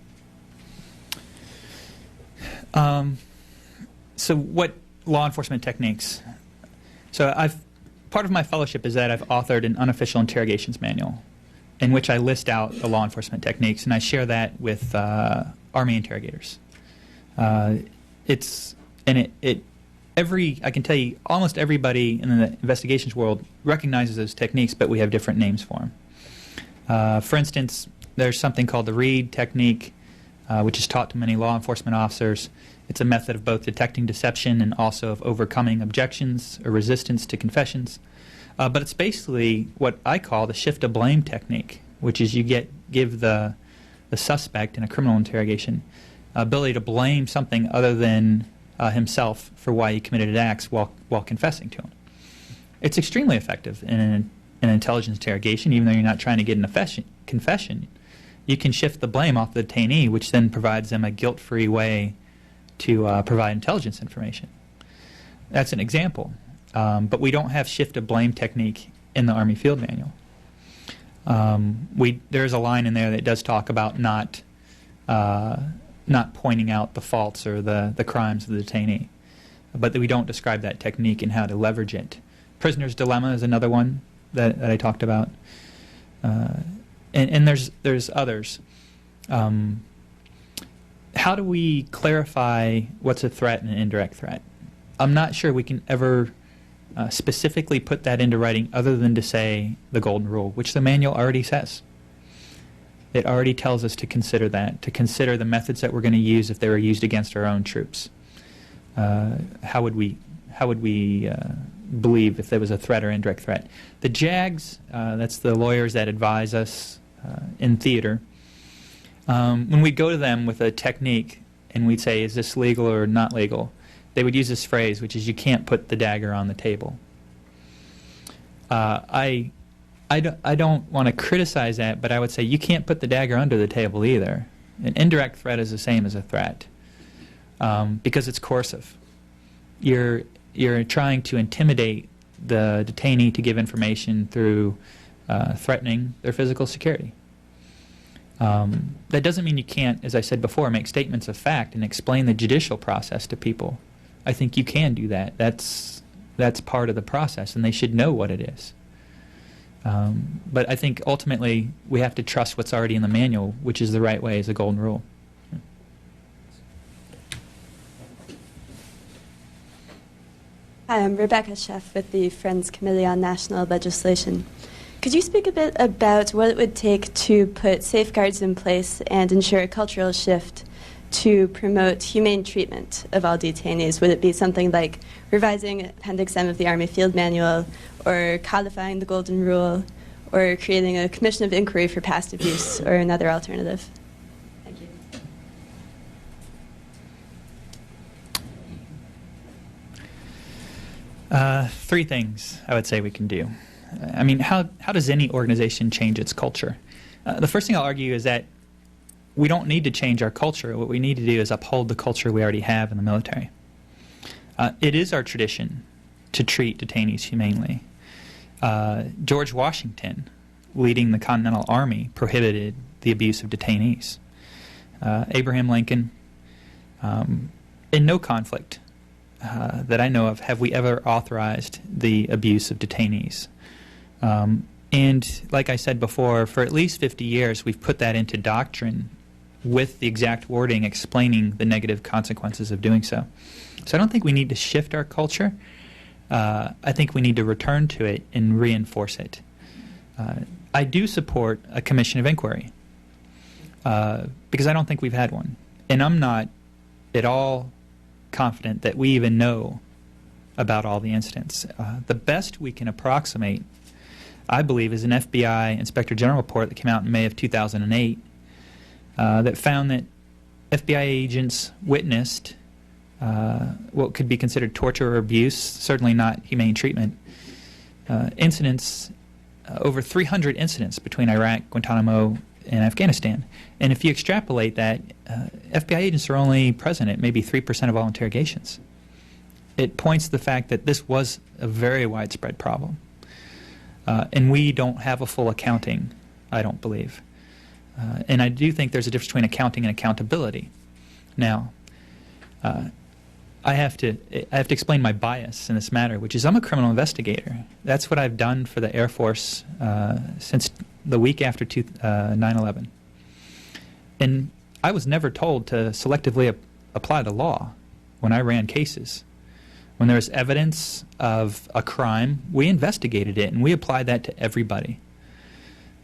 So what law enforcement techniques? So part of my fellowship is that I've authored an unofficial interrogations manual in which I list out the law enforcement techniques, and I share that with Army interrogators. I can tell you, almost everybody in the investigations world recognizes those techniques, but we have different names for them. For instance, there's something called the Reed technique, which is taught to many law enforcement officers. It's a method of both detecting deception and also of overcoming objections or resistance to confessions. But it's basically what I call the shift of blame technique, which is you give the suspect in a criminal interrogation ability to blame something other than himself for why he committed acts while confessing to him. It's extremely effective in an intelligence interrogation, even though you're not trying to get a confession. You can shift the blame off the detainee, which then provides them a guilt-free way to provide intelligence information. That's an example. But we don't have shift of blame technique in the Army Field Manual. There's a line in there that does talk about not pointing out the faults or the crimes of the detainee, but that we don't describe that technique and how to leverage it. Prisoner's dilemma is another one that I talked about, and there's others. How do we clarify what's a threat and an indirect threat? I'm not sure we can ever specifically put that into writing other than to say the golden rule, which the manual already says. It already tells us to consider that, to consider the methods that we're going to use if they were used against our own troops. How would we believe if there was a threat or indirect threat? The JAGs, that's the lawyers that advise us in theater. When we go to them with a technique and we'd say, is this legal or not legal, they would use this phrase, which is, you can't put the dagger on the table. I don't want to criticize that, but I would say you can't put the dagger under the table either. An indirect threat is the same as a threat because it's coercive. You're trying to intimidate the detainee to give information through threatening their physical security. That doesn't mean you can't, as I said before, make statements of fact and explain the judicial process to people. I think you can do that. That's part of the process, and they should know what it is. But I think ultimately we have to trust what's already in the manual, which is the right way, is the golden rule. Hi, I'm Rebecca Sheff with the Friends Committee on National Legislation. Could you speak a bit about what it would take to put safeguards in place and ensure a cultural shift to promote humane treatment of all detainees? Would it be something like revising Appendix M of the Army Field Manual, or codifying the Golden Rule, or creating a commission of inquiry for past abuse, or another alternative? Thank you. Three things I would say we can do. I mean, how does any organization change its culture? The first thing I'll argue is that we don't need to change our culture. What we need to do is uphold the culture we already have in the military. It is our tradition to treat detainees humanely. George Washington, leading the Continental Army, prohibited the abuse of detainees. Abraham Lincoln, in no conflict, that I know of have we ever authorized the abuse of detainees. And like I said before, for at least 50 years we've put that into doctrine with the exact wording explaining the negative consequences of doing so. So I don't think we need to shift our culture. I think we need to return to it and reinforce it. I do support a commission of inquiry because I don't think we've had one. And I'm not at all confident that we even know about all the incidents. The best we can approximate, I believe, is an FBI Inspector General report that came out in May of 2008 that found that FBI agents witnessed what could be considered torture or abuse, certainly not humane treatment, incidents, over 300 incidents between Iraq, Guantanamo, and Afghanistan. And if you extrapolate that, FBI agents are only present at maybe 3% of all interrogations. It points to the fact that this was a very widespread problem. And we don't have a full accounting, I don't believe. And I do think there's a difference between accounting and accountability. Now, I have to explain my bias in this matter, which is I'm a criminal investigator. That's what I've done for the Air Force since the week after 9/11. And I was never told to selectively apply the law when I ran cases. When there was evidence of a crime, we investigated it and we applied that to everybody.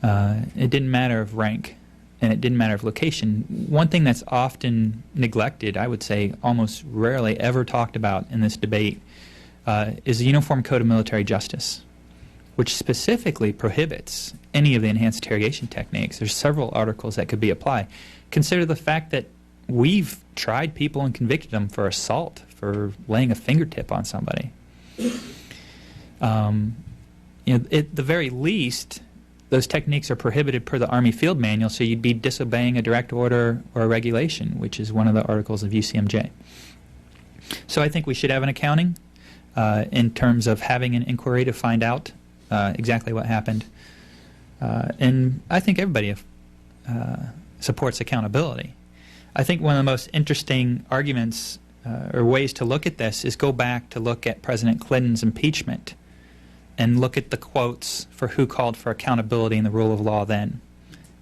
It didn't matter of rank and it didn't matter of location. One thing that's often neglected, I would say almost rarely ever talked about in this debate, is the Uniform Code of Military Justice, which specifically prohibits any of the enhanced interrogation techniques. There's several articles that could be applied. Consider the fact that we've tried people and convicted them for assault, for laying a fingertip on somebody. At the very least, those techniques are prohibited per the Army Field Manual, so you'd be disobeying a direct order or a regulation, which is one of the articles of UCMJ. So I think we should have an accounting in terms of having an inquiry to find out exactly what happened. And I think everybody supports accountability. I think one of the most interesting arguments or ways to look at this is go back to look at President Clinton's impeachment and look at the quotes for who called for accountability and the rule of law then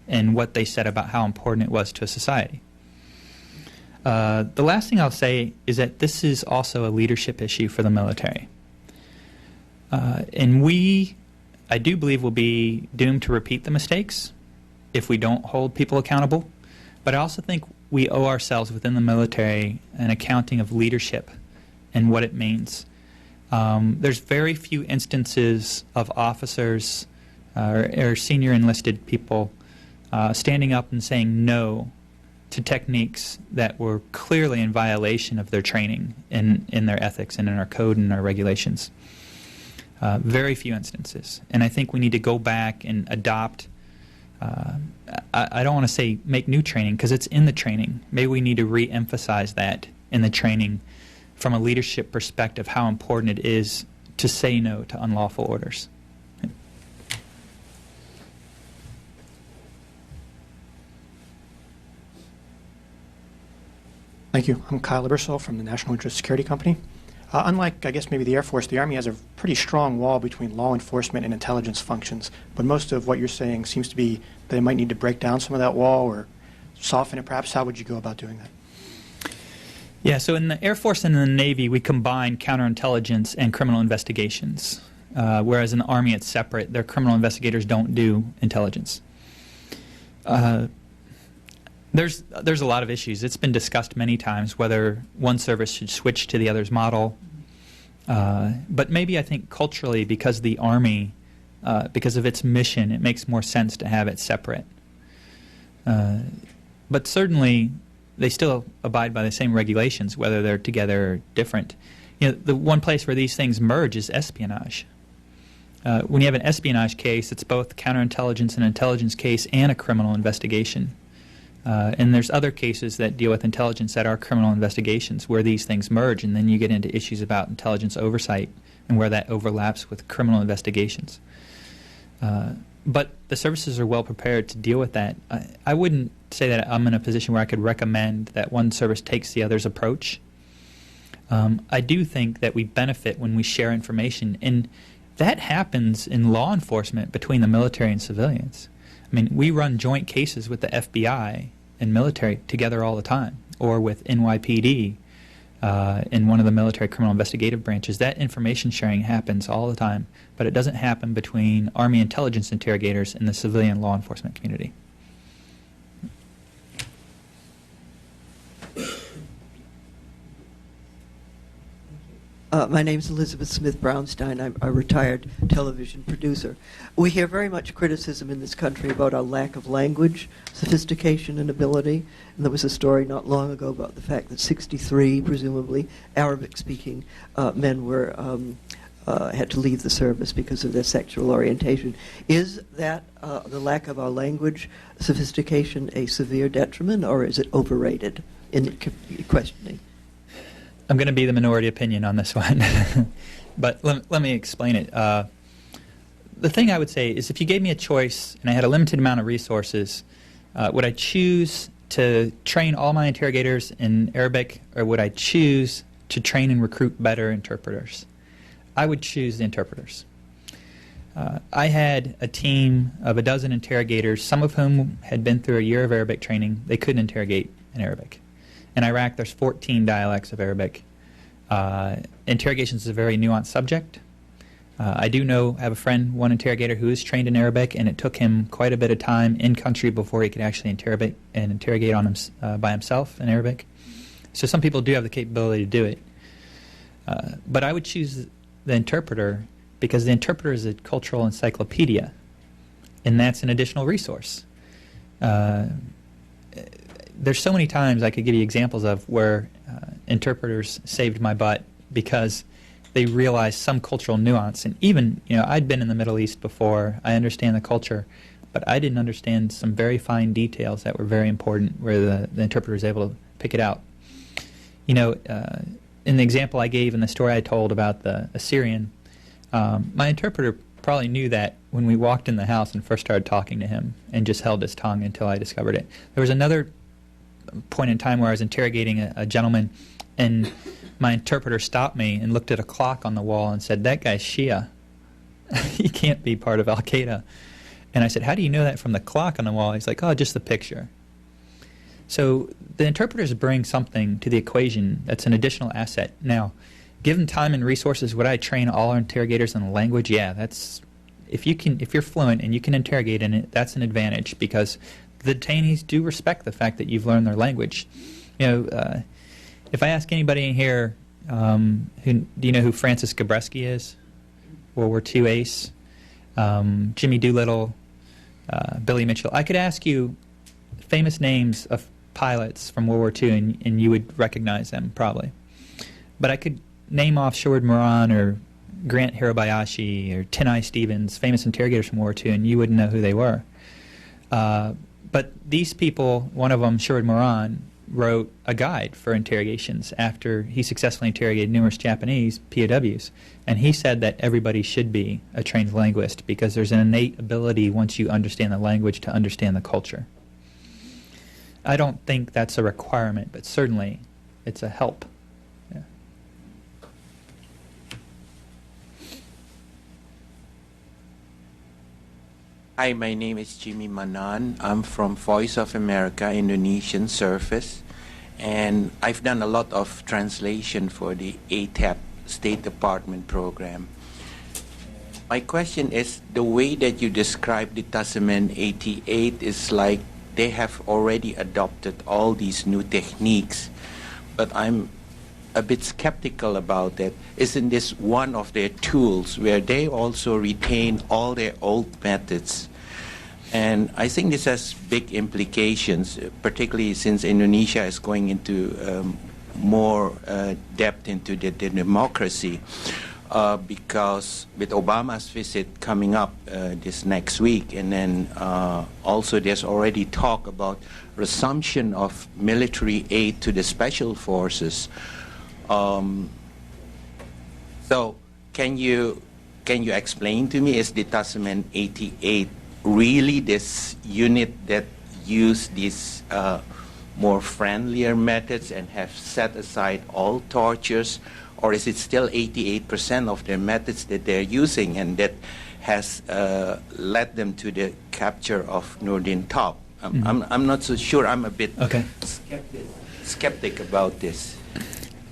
and what they said about how important it was to a society. The last thing I'll say is that this is also a leadership issue for the military. And I do believe, will be doomed to repeat the mistakes if we don't hold people accountable. But I also think we owe ourselves within the military an accounting of leadership and what it means. There's very few instances of officers or senior enlisted people standing up and saying no to techniques that were clearly in violation of their training in their ethics and in our code and our regulations. Very few instances. And I think we need to go back and adopt, I don't want to say make new training because it's in the training. Maybe we need to re-emphasize that in the training from a leadership perspective, how important it is to say no to unlawful orders. Thank you. I'm Kyle Ebersol from the National Interest Security Company. Unlike, I guess, maybe the Air Force, the Army has a pretty strong wall between law enforcement and intelligence functions. But most of what you're saying seems to be that they might need to break down some of that wall or soften it, perhaps. How would you go about doing that? Yeah, so in the Air Force and in the Navy, we combine counterintelligence and criminal investigations, whereas in the Army it's separate. Their criminal investigators don't do intelligence. There's a lot of issues. It's been discussed many times whether one service should switch to the other's model. But maybe I think culturally, because the Army, because of its mission, it makes more sense to have it separate. But certainly, they still abide by the same regulations, whether they're together or different. You know, the one place where these things merge is espionage. When you have an espionage case, it's both counterintelligence and intelligence case and a criminal investigation. And there's other cases that deal with intelligence that are criminal investigations where these things merge, and then you get into issues about intelligence oversight and where that overlaps with criminal investigations. But the services are well prepared to deal with that. I wouldn't say that I'm in a position where I could recommend that one service takes the other's approach. I do think that we benefit when we share information, and that happens in law enforcement between the military and civilians. I mean, we run joint cases with the FBI and military together all the time, or with NYPD in one of the military criminal investigative branches. That information sharing happens all the time, but it doesn't happen between Army intelligence interrogators and the civilian law enforcement community. My name is Elizabeth Smith Brownstein. I'm a retired television producer. We hear very much criticism in this country about our lack of language, sophistication, and ability. And there was a story not long ago about the fact that 63, presumably, Arabic-speaking men were had to leave the service because of their sexual orientation. Is that the lack of our language, sophistication, a severe detriment, or is it overrated in questioning? I'm going to be the minority opinion on this one, but let me explain it. The thing I would say is, if you gave me a choice and I had a limited amount of resources, would I choose to train all my interrogators in Arabic, or would I choose to train and recruit better interpreters? I would choose the interpreters. I had a team of 12 interrogators, some of whom had been through a year of Arabic training. They couldn't interrogate in Arabic. In Iraq, there's 14 dialects of Arabic. Interrogation is a very nuanced subject. I do have a friend, one interrogator, who is trained in Arabic, and it took him quite a bit of time in country before he could actually interrogate on by himself in Arabic. So some people do have the capability to do it. But I would choose the interpreter because the interpreter is a cultural encyclopedia, and that's an additional resource. There's so many times I could give you examples of where interpreters saved my butt because they realized some cultural nuance. And even, I'd been in the Middle East before. I understand the culture, but I didn't understand some very fine details that were very important where the interpreter was able to pick it out. In the example I gave in the story I told about the Assyrian, my interpreter probably knew that when we walked in the house and first started talking to him, and just held his tongue until I discovered it. There was another point in time where I was interrogating a gentleman, and my interpreter stopped me and looked at a clock on the wall and said, "That guy's Shia. He can't be part of Al-Qaeda." And I said, "How do you know that from the clock on the wall?" He's like, "Oh, just the picture." So the interpreters bring something to the equation that's an additional asset. Now, given time and resources, would I train all our interrogators in the language? Yeah, that's if you're fluent and you can interrogate in it, that's an advantage, because the detainees do respect the fact that you've learned their language. If I ask anybody in here, do you know who Francis Gabreski is? World War II ace. Jimmy Doolittle, Billy Mitchell. I could ask you famous names of pilots from World War II, and you would recognize them probably. But I could name off Sherwood Moran or Grant Hirabayashi or Tenai Stevens, famous interrogators from World War II, and you wouldn't know who they were. But these people, one of them, Sherwood Moran, wrote a guide for interrogations after he successfully interrogated numerous Japanese POWs. And he said that everybody should be a trained linguist because there's an innate ability, once you understand the language, to understand the culture. I don't think that's a requirement, but certainly it's a help. Yeah. Hi, my name is Jimmy Manan. I'm from Voice of America Indonesian Service, and I've done a lot of translation for the ATAP State Department program. My question is, the way that you describe the Tasman 88 is like they have already adopted all these new techniques, but I'm a bit skeptical about that. Isn't this one of their tools where they also retain all their old methods? And I think this has big implications, particularly since Indonesia is going into more depth into the democracy, because with Obama's visit coming up this next week, and then also there's already talk about resumption of military aid to the special forces. So can you explain to me, is the Tasman 88 really this unit that use this more friendlier methods and have set aside all tortures, or is it still 88% of their methods that they're using and that has led them to the capture of Nurdin Top? I'm not so sure. I'm a bit skeptic about this.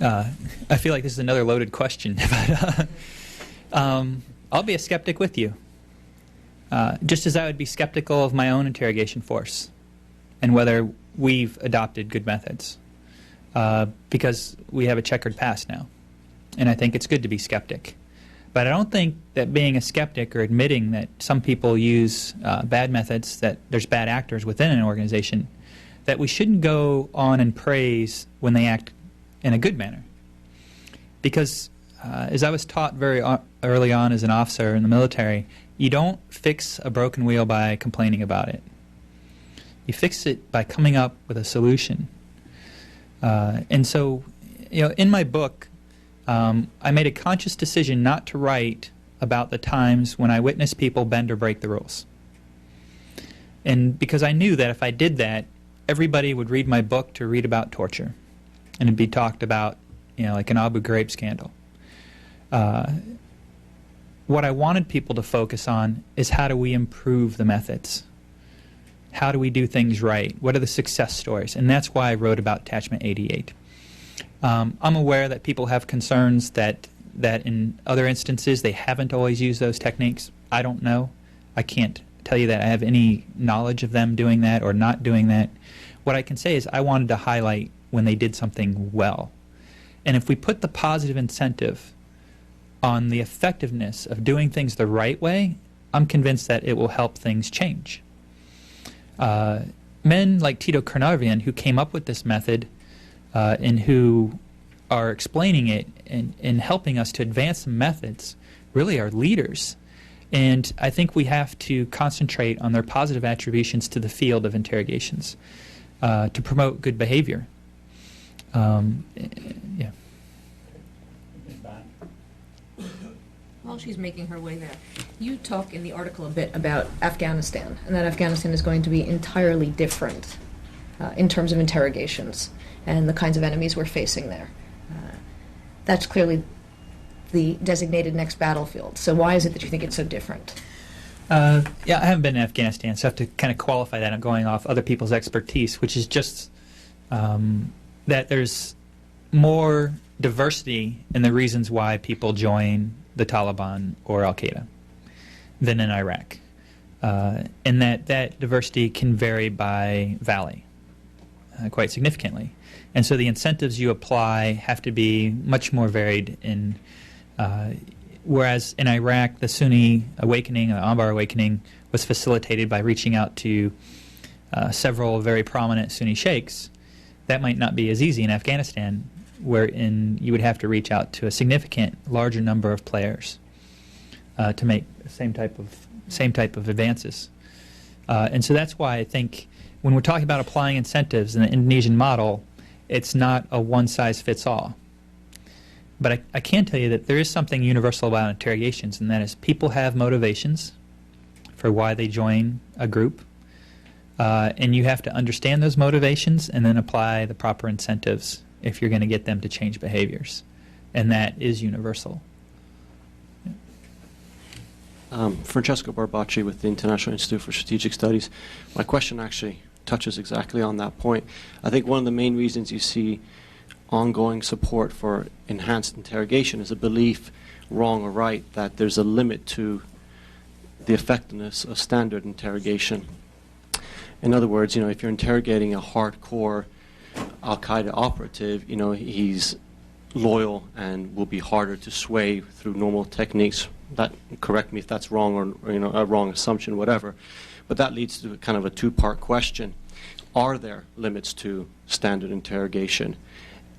I feel like this is another loaded question, but I'll be a skeptic with you. Just as I would be skeptical of my own interrogation force and whether we've adopted good methods, because we have a checkered past now, and I think it's good to be skeptic. But I don't think that being a skeptic or admitting that some people use bad methods, that there's bad actors within an organization, that we shouldn't go on and praise when they act in a good manner. Because as I was taught very early on as an officer in the military, you don't fix a broken wheel by complaining about it. You fix it by coming up with a solution. And so, in my book, I made a conscious decision not to write about the times when I witnessed people bend or break the rules. And because I knew that if I did that, everybody would read my book to read about torture. And it'd be talked about, like an Abu Ghraib scandal. What I wanted people to focus on is how do we improve the methods? How do we do things right? What are the success stories? And that's why I wrote about Attachment 88. I'm aware that people have concerns that in other instances they haven't always used those techniques. I don't know. I can't tell you that I have any knowledge of them doing that or not doing that. What I can say is I wanted to highlight when they did something well. And if we put the positive incentive on the effectiveness of doing things the right way, I'm convinced that it will help things change. Men like Tito Carnarvon, who came up with this method and who are explaining it and helping us to advance the methods, really are leaders. And I think we have to concentrate on their positive attributions to the field of interrogations to promote good behavior. Yeah. While she's making her way there, you talk in the article a bit about Afghanistan, and that Afghanistan is going to be entirely different in terms of interrogations and the kinds of enemies we're facing there. That's clearly the designated next battlefield. So why is it that you think it's so different? Yeah, I haven't been in Afghanistan, so I have to kind of qualify that. I'm going off other people's expertise, which is just that there's more diversity in the reasons why people join the Taliban or Al-Qaeda than in Iraq. And that diversity can vary by valley quite significantly. And so the incentives you apply have to be much more varied. Whereas in Iraq, the Sunni awakening, the Anbar awakening, was facilitated by reaching out to several very prominent Sunni sheikhs, that might not be as easy in Afghanistan, wherein you would have to reach out to a significant larger number of players to make the same type of advances. And so that's why I think when we're talking about applying incentives in the Indonesian model, it's not a one-size-fits-all. But I can tell you that there is something universal about interrogations, and that is people have motivations for why they join a group. And you have to understand those motivations and then apply the proper incentives if you're going to get them to change behaviors. And that is universal. Francesco Barbacci with the International Institute for Strategic Studies. My question actually touches exactly on that point. I think one of the main reasons you see ongoing support for enhanced interrogation is a belief, wrong or right, that there's a limit to the effectiveness of standard interrogation. In other words, if you're interrogating a hardcore Al-Qaeda operative, he's loyal and will be harder to sway through normal techniques. Correct me if that's wrong or a wrong assumption, whatever. But that leads to kind of a two-part question. Are there limits to standard interrogation?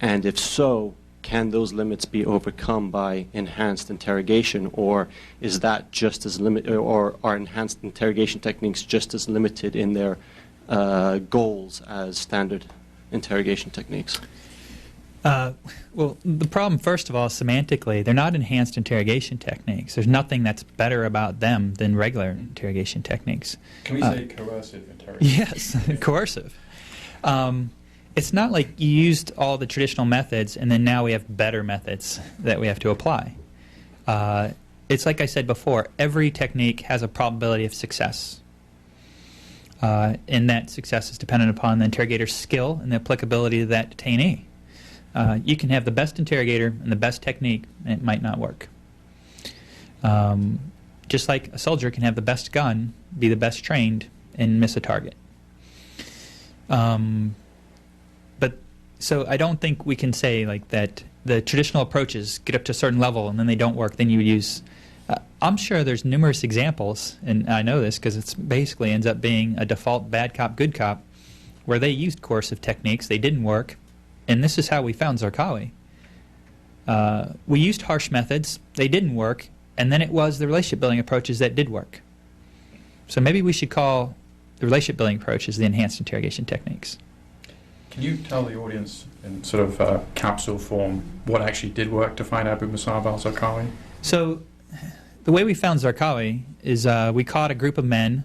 And if so, can those limits be overcome by enhanced interrogation, or is that just as limited, or are enhanced interrogation techniques just as limited in their goals as standard interrogation techniques? Well, the problem, first of all, is semantically, they're not enhanced interrogation techniques. There's nothing that's better about them than regular interrogation techniques. Can we say coercive interrogation? Yes, coercive. it's not like you used all the traditional methods and then now we have better methods that we have to apply. It's like I said before, every technique has a probability of success. And that success is dependent upon the interrogator's skill and the applicability of that detainee. You can have the best interrogator and the best technique, and it might not work. Just like a soldier can have the best gun, be the best trained, and miss a target. So I don't think we can say like that the traditional approaches get up to a certain level and then they don't work, then you would use... I'm sure there's numerous examples, and I know this because it basically ends up being a default bad cop, good cop, where they used coercive techniques, they didn't work, and this is how we found Zarqawi. We used harsh methods, they didn't work, and then it was the relationship building approaches that did work. So maybe we should call the relationship building approaches the enhanced interrogation techniques. Can you tell the audience in sort of capsule form what actually did work to find Abu Musab al-Zarqawi? So the way we found Zarqawi is we caught a group of men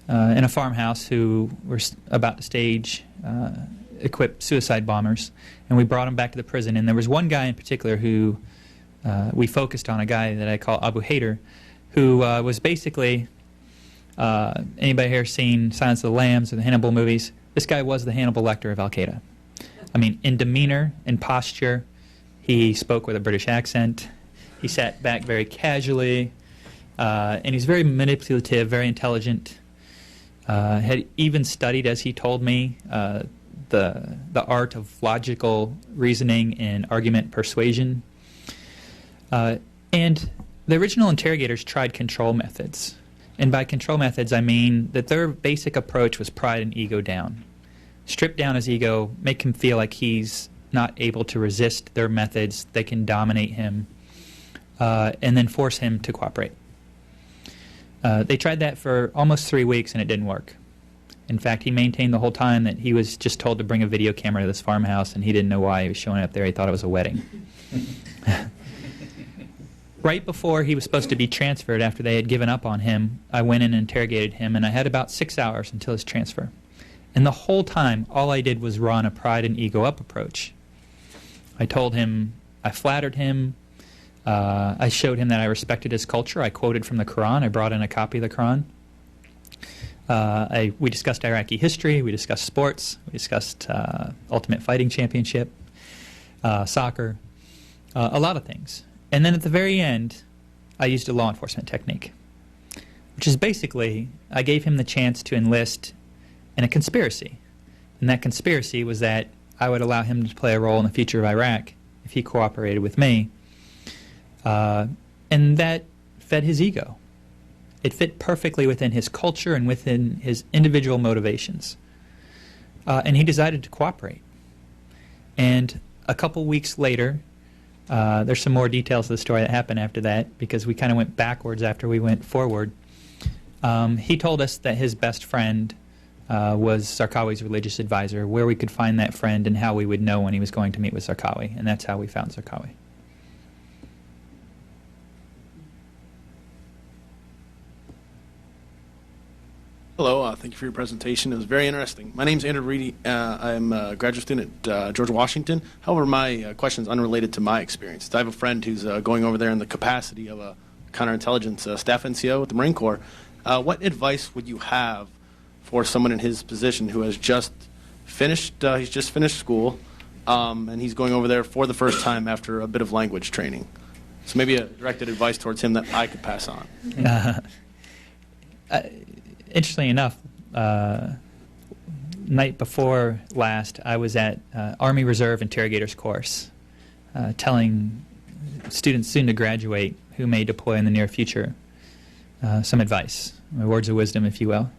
in a farmhouse who were about to stage equipped suicide bombers, and we brought them back to the prison. And there was one guy in particular who we focused on, a guy that I call Abu Haider, who was basically, anybody here seen Silence of the Lambs or the Hannibal movies? This guy was the Hannibal Lecter of Al-Qaeda. I mean, in demeanor, in posture, he spoke with a British accent. He sat back very casually, and he's very manipulative, very intelligent. Had even studied, as he told me, the art of logical reasoning and argument persuasion. And the original interrogators tried control methods. And by control methods, I mean that their basic approach was pride and ego down. Strip down his ego, make him feel like he's not able to resist their methods, they can dominate him, and then force him to cooperate. They tried that for almost 3 weeks and it didn't work. In fact, he maintained the whole time that he was just told to bring a video camera to this farmhouse and he didn't know why he was showing up there. He thought it was a wedding. Right before he was supposed to be transferred, after they had given up on him, I went in and interrogated him, and I had about 6 hours until his transfer. And the whole time, all I did was run a pride and ego up approach. I told him, I flattered him, I showed him that I respected his culture, I quoted from the Quran, I brought in a copy of the Quran. We discussed Iraqi history, we discussed sports, we discussed Ultimate Fighting Championship, soccer, a lot of things. And then at the very end, I used a law enforcement technique, which is basically, I gave him the chance to enlist in a conspiracy. And that conspiracy was that I would allow him to play a role in the future of Iraq if he cooperated with me. And that fed his ego. It fit perfectly within his culture and within his individual motivations. And he decided to cooperate. And a couple weeks later, there's some more details of the story that happened after that, because we kind of went backwards after we went forward. He told us that his best friend was Zarqawi's religious advisor, where we could find that friend and how we would know when he was going to meet with Zarqawi, and that's how we found Zarqawi. Hello, thank you for your presentation. It was very interesting. My name is Andrew Reedy. I'm a graduate student at George Washington. However, my question is unrelated to my experience. I have a friend who's going over there in the capacity of a counterintelligence staff NCO with the Marine Corps. What advice would you have for someone in his position who has just finished, he's just finished school, and he's going over there for the first time after a bit of language training? So maybe a directed advice towards him that I could pass on. Interestingly enough, night before last, I was at Army Reserve Interrogators course, telling students soon to graduate who may deploy in the near future some advice, words of wisdom, if you will.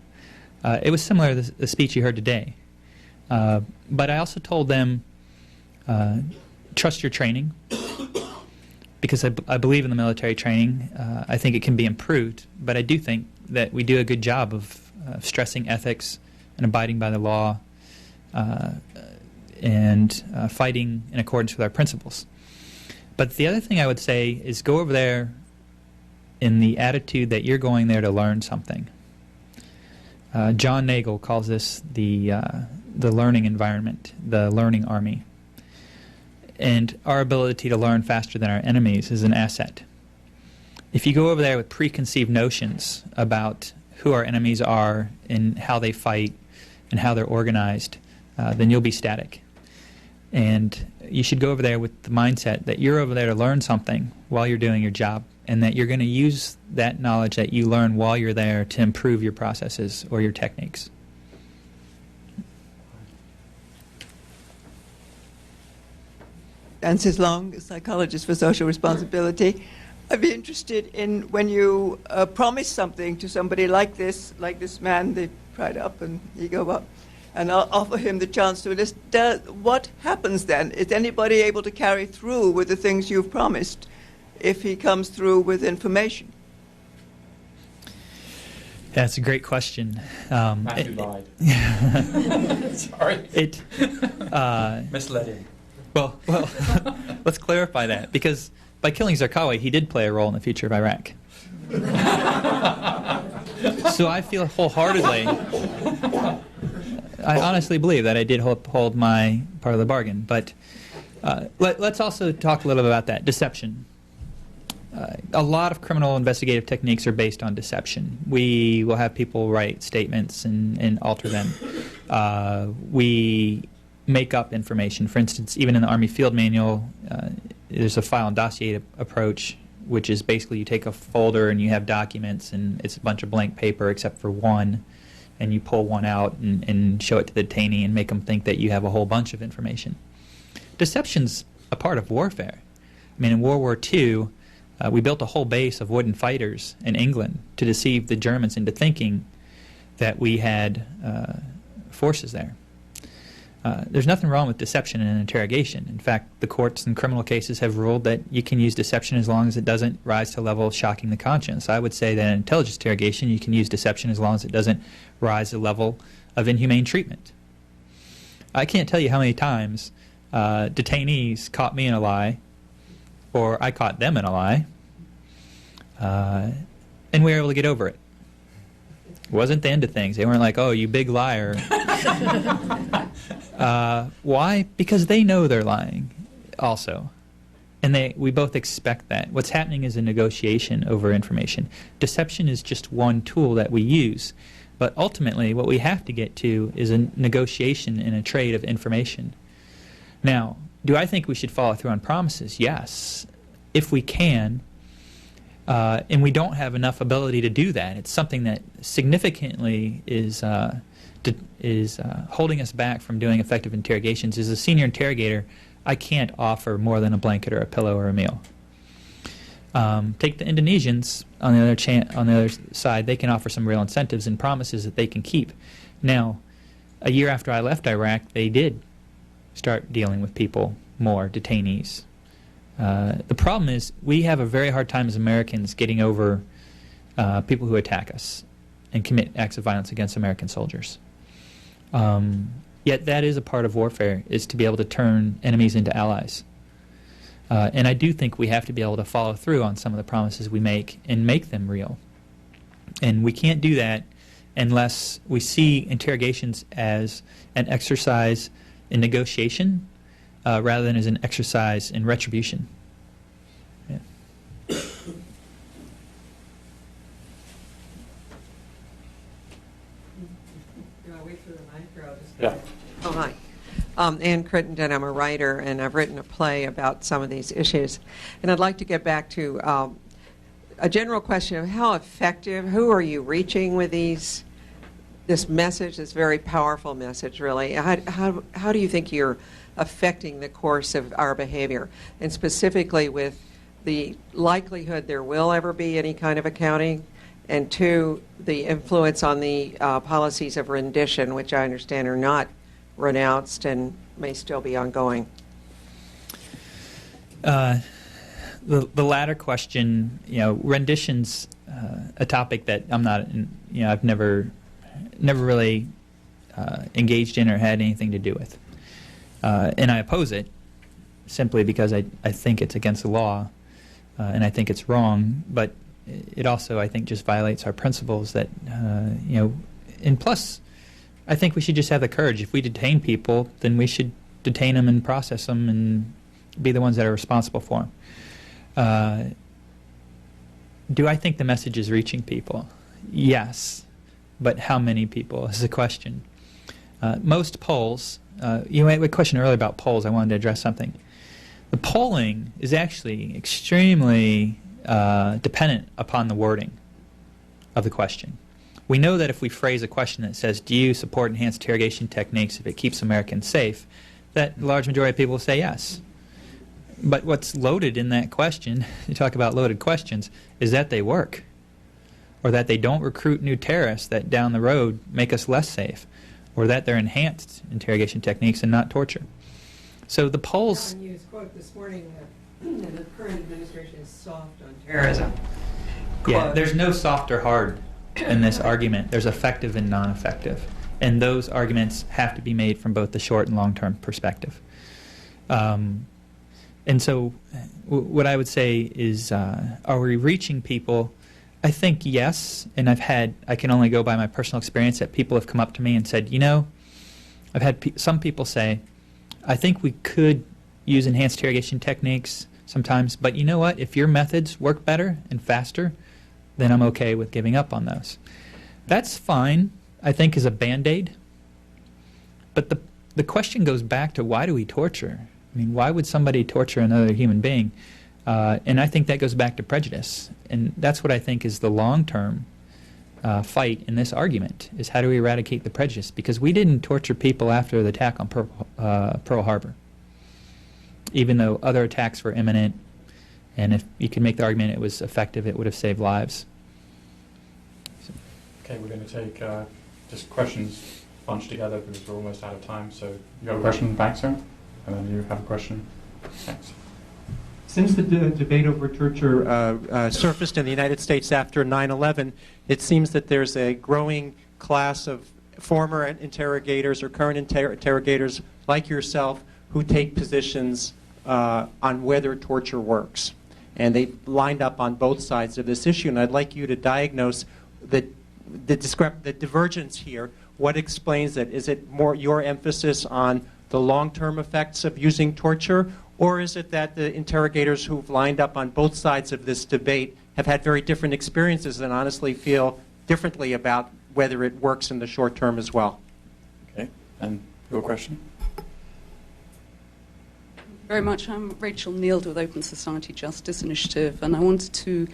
It was similar to the speech you heard today. But I also told them, trust your training, because I believe in the military training. I think it can be improved, but I do think that we do a good job of stressing ethics and abiding by the law and fighting in accordance with our principles. But the other thing I would say is go over there in the attitude that you're going there to learn something. John Nagel calls this the the learning environment, the learning army. And our ability to learn faster than our enemies is an asset. If you go over there with preconceived notions about who our enemies are and how they fight and how they're organized, then you'll be static. And you should go over there with the mindset that you're over there to learn something while you're doing your job, and that you're going to use that knowledge that you learn while you're there to improve your processes or your techniques. Francis Long, psychologist for social responsibility. I'd be interested in when you promise something to somebody like this man, they pride up and you go up, and I'll offer him the chance to list. What happens then? Is anybody able to carry through with the things you've promised if he comes through with information? That's a great question. Matthew lied. Sorry. Misled him. Well, let's clarify that, because by killing Zarqawi, he did play a role in the future of Iraq. So I feel wholeheartedly, I honestly believe that I did hold my part of the bargain. But let's also talk a little bit about that, deception. A lot of criminal investigative techniques are based on deception. We will have people write statements and alter them. We make up information. For instance, even in the Army Field Manual, there's a file and dossier approach, which is basically you take a folder and you have documents and it's a bunch of blank paper except for one, and you pull one out and show it to the detainee and make them think that you have a whole bunch of information. Deception's a part of warfare. I mean, in World War II, we built a whole base of wooden fighters in England to deceive the Germans into thinking that we had forces there. There's nothing wrong with deception in an interrogation. In fact, the courts in criminal cases have ruled that you can use deception as long as it doesn't rise to the level of shocking the conscience. I would say that in intelligence interrogation, you can use deception as long as it doesn't rise to the level of inhumane treatment. I can't tell you how many times detainees caught me in a lie, or I caught them in a lie, and we were able to get over it. It wasn't the end of things. They weren't like, oh, you big liar. Why? Because they know they're lying also. And we both expect that. What's happening is a negotiation over information. Deception is just one tool that we use. But ultimately, what we have to get to is a negotiation and a trade of information. Now, do I think we should follow through on promises? Yes, if we can. And we don't have enough ability to do that. It's something that significantly is holding us back from doing effective interrogations. As a senior interrogator, I can't offer more than a blanket or a pillow or a meal. Take the Indonesians on the other side. They can offer some real incentives and promises that they can keep. Now, a year after I left Iraq, they did start dealing with people more, detainees. The problem is we have a very hard time as Americans getting over people who attack us and commit acts of violence against American soldiers. Yet that is a part of warfare, is to be able to turn enemies into allies. And I do think we have to be able to follow through on some of the promises we make and make them real. And we can't do that unless we see interrogations as an exercise in negotiation rather than as an exercise in retribution. Yeah. Yeah. Oh, hi. Ann Crittenden, I'm a writer, and I've written a play about some of these issues. And I'd like to get back to a general question of how effective, who are you reaching with this message, this very powerful message, really? How do you think you're affecting the course of our behavior? And specifically with the likelihood there will ever be any kind of accounting, and two, the influence on the policies of rendition, which I understand are not renounced and may still be ongoing. The latter question, rendition's a topic that I'm not, I've never really engaged in or had anything to do with, and I oppose it simply because I think it's against the law, and I think it's wrong. But it also, I think, just violates our principles that, and plus, I think we should just have the courage. If we detain people, then we should detain them and process them and be the ones that are responsible for them. Do I think the message is reaching people? Yes. But how many people is the question. Most polls, you had a question earlier about polls. I wanted to address something. The polling is actually extremely dependent upon the wording of the question. We know that if we phrase a question that says, do you support enhanced interrogation techniques if it keeps Americans safe, that the large majority of people will say yes. But what's loaded in that question, you talk about loaded questions, is that they work, or that they don't recruit new terrorists that down the road make us less safe, or that they're enhanced interrogation techniques and not torture. So the polls... You quote this morning that the current administration is soft on terrorism. Yeah, there's no soft or hard in this argument. There's effective and non-effective. And those arguments have to be made from both the short and long-term perspective. And so what I would say is, are we reaching people? I think yes, and I can only go by my personal experience that people have come up to me and said, you know, I've had some people say, I think we could use enhanced interrogation techniques sometimes, but you know what, if your methods work better and faster, then I'm okay with giving up on those. That's fine, I think, as a Band-Aid, but the question goes back to why do we torture? I mean, why would somebody torture another human being? And I think that goes back to prejudice. And that's what I think is the long-term fight in this argument, is how do we eradicate the prejudice? Because we didn't torture people after the attack on Pearl Harbor, even though other attacks were imminent. And if you could make the argument it was effective, it would have saved lives. So. Okay, we're going to take just questions bunched together because we're almost out of time. So you have a question back, sir? And then you have a question. Thanks. Since the debate over torture surfaced in the United States after 9/11, it seems that there's a growing class of former interrogators or current interrogators like yourself who take positions on whether torture works. And they lined up on both sides of this issue. And I'd like you to diagnose the divergence here. What explains it? Is it more your emphasis on the long-term effects of using torture, or is it that the interrogators who've lined up on both sides of this debate have had very different experiences and honestly feel differently about whether it works in the short term as well? Okay, and your question? Very much. I'm Rachel Neild with Open Society Justice Initiative, and I wanted to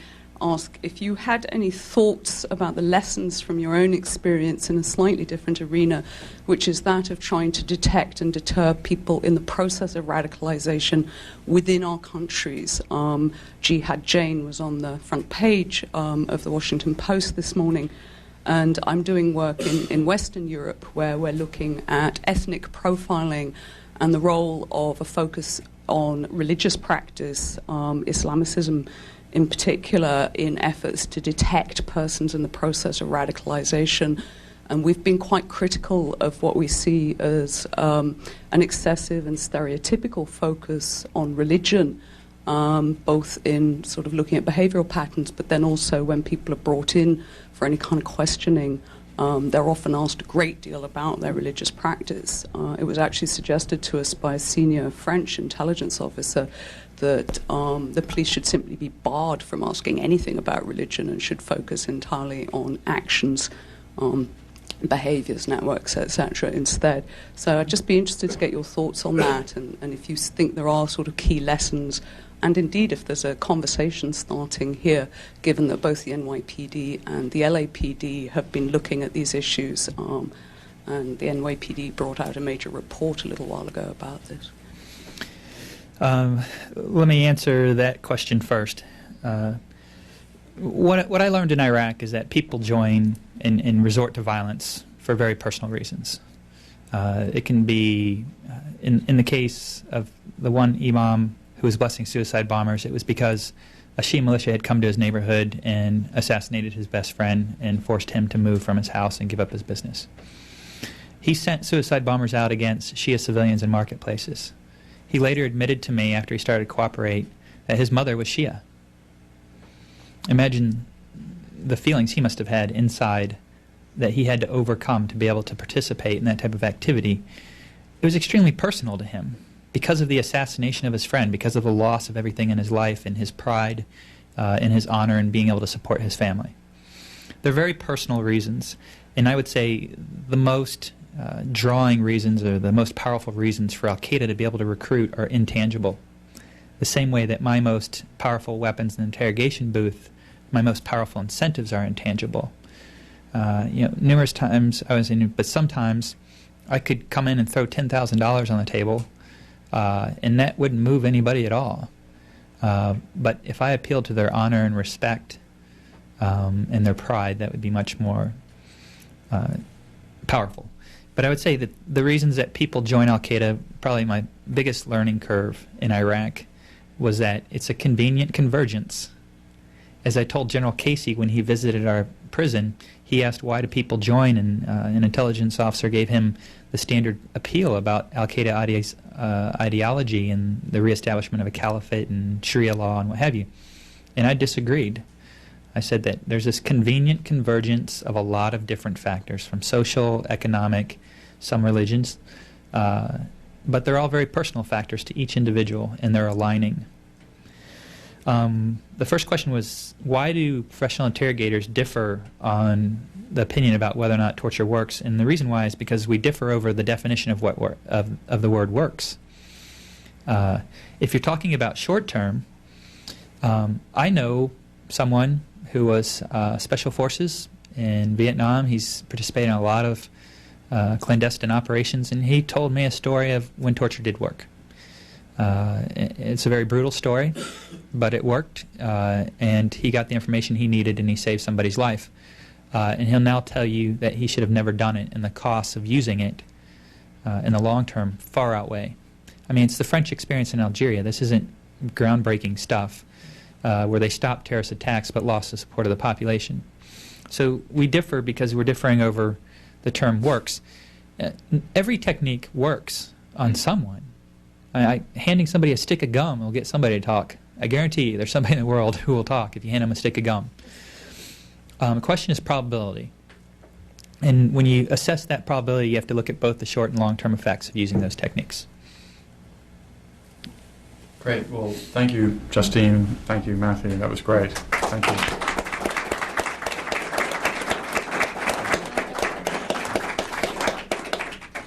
ask if you had any thoughts about the lessons from your own experience in a slightly different arena, which is that of trying to detect and deter people in the process of radicalization within our countries. Jihad Jain was on the front page of the Washington Post this morning, and I'm doing work in Western Europe where we're looking at ethnic profiling and the role of a focus on religious practice, Islamicism in particular, in efforts to detect persons in the process of radicalization. And we've been quite critical of what we see as an excessive and stereotypical focus on religion, both in sort of looking at behavioral patterns, but then also when people are brought in for any kind of questioning, they're often asked a great deal about their religious practice. It was actually suggested to us by a senior French intelligence officer that the police should simply be barred from asking anything about religion and should focus entirely on actions, behaviours, networks, etc. instead. So I'd just be interested to get your thoughts on that, and if you think there are sort of key lessons, and indeed if there's a conversation starting here, given that both the NYPD and the LAPD have been looking at these issues, and the NYPD brought out a major report a little while ago about this. Let me answer that question first. What I learned in Iraq is that people join and resort to violence for very personal reasons. It can be, in the case of the one imam who was blessing suicide bombers, it was because a Shia militia had come to his neighborhood and assassinated his best friend and forced him to move from his house and give up his business. He sent suicide bombers out against Shia civilians in marketplaces. He later admitted to me, after he started to cooperate, that his mother was Shia. Imagine the feelings he must have had inside that he had to overcome to be able to participate in that type of activity, it was extremely personal to him because of the assassination of his friend, because of the loss of everything in his life and his pride and his honor and being able to support his family. They're very personal reasons, and I would say the most drawing reasons or the most powerful reasons for Al-Qaeda to be able to recruit are intangible. The same way that my most powerful weapons in the interrogation booth, my most powerful incentives are intangible. Numerous times I was in, but sometimes I could come in and throw $10,000 on the table, and that wouldn't move anybody at all. But if I appealed to their honor and respect and their pride, that would be much more powerful. But I would say that the reasons that people join Al-Qaeda, probably my biggest learning curve in Iraq, was that it's a convenient convergence. As I told General Casey when he visited our prison, he asked why do people join, and an intelligence officer gave him the standard appeal about Al-Qaeda ideology and the reestablishment of a caliphate and Sharia law and what have you. And I disagreed. I said that there's this convenient convergence of a lot of different factors, from social, economic, some religions, but they're all very personal factors to each individual, and they're aligning. The first question was, why do professional interrogators differ on the opinion about whether or not torture works? And the reason why is because we differ over the definition of what of the word works. If you're talking about short term, I know someone who was Special Forces in Vietnam. He's participated in a lot of clandestine operations, and he told me a story of when torture did work. It's a very brutal story, but it worked, and he got the information he needed, and he saved somebody's life. And he'll now tell you that he should have never done it, and the costs of using it in the long term far outweigh. I mean, it's the French experience in Algeria. This isn't groundbreaking stuff where they stopped terrorist attacks but lost the support of the population. So we differ because we're differing over the term works. Every technique works on someone. Handing somebody a stick of gum will get somebody to talk. I guarantee you there's somebody in the world who will talk if you hand them a stick of gum. The question is probability. And when you assess that probability, you have to look at both the short and long-term effects of using those techniques. Great. Well, thank you, Justine. Thank you, Matthew. That was great. Thank you.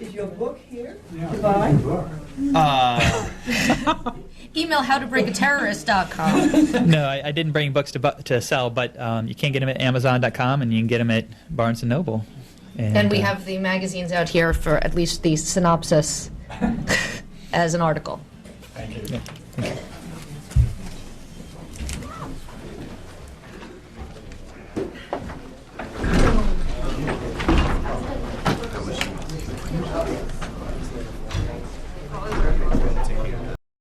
Is your book here? Yeah, to buy? Email howtobreakaterrorist.com. No, I didn't bring books to sell, but you can get them at Amazon.com, and you can get them at Barnes & Noble. And we have the magazines out here for at least the synopsis as an article. Thank you. Yeah, thank you.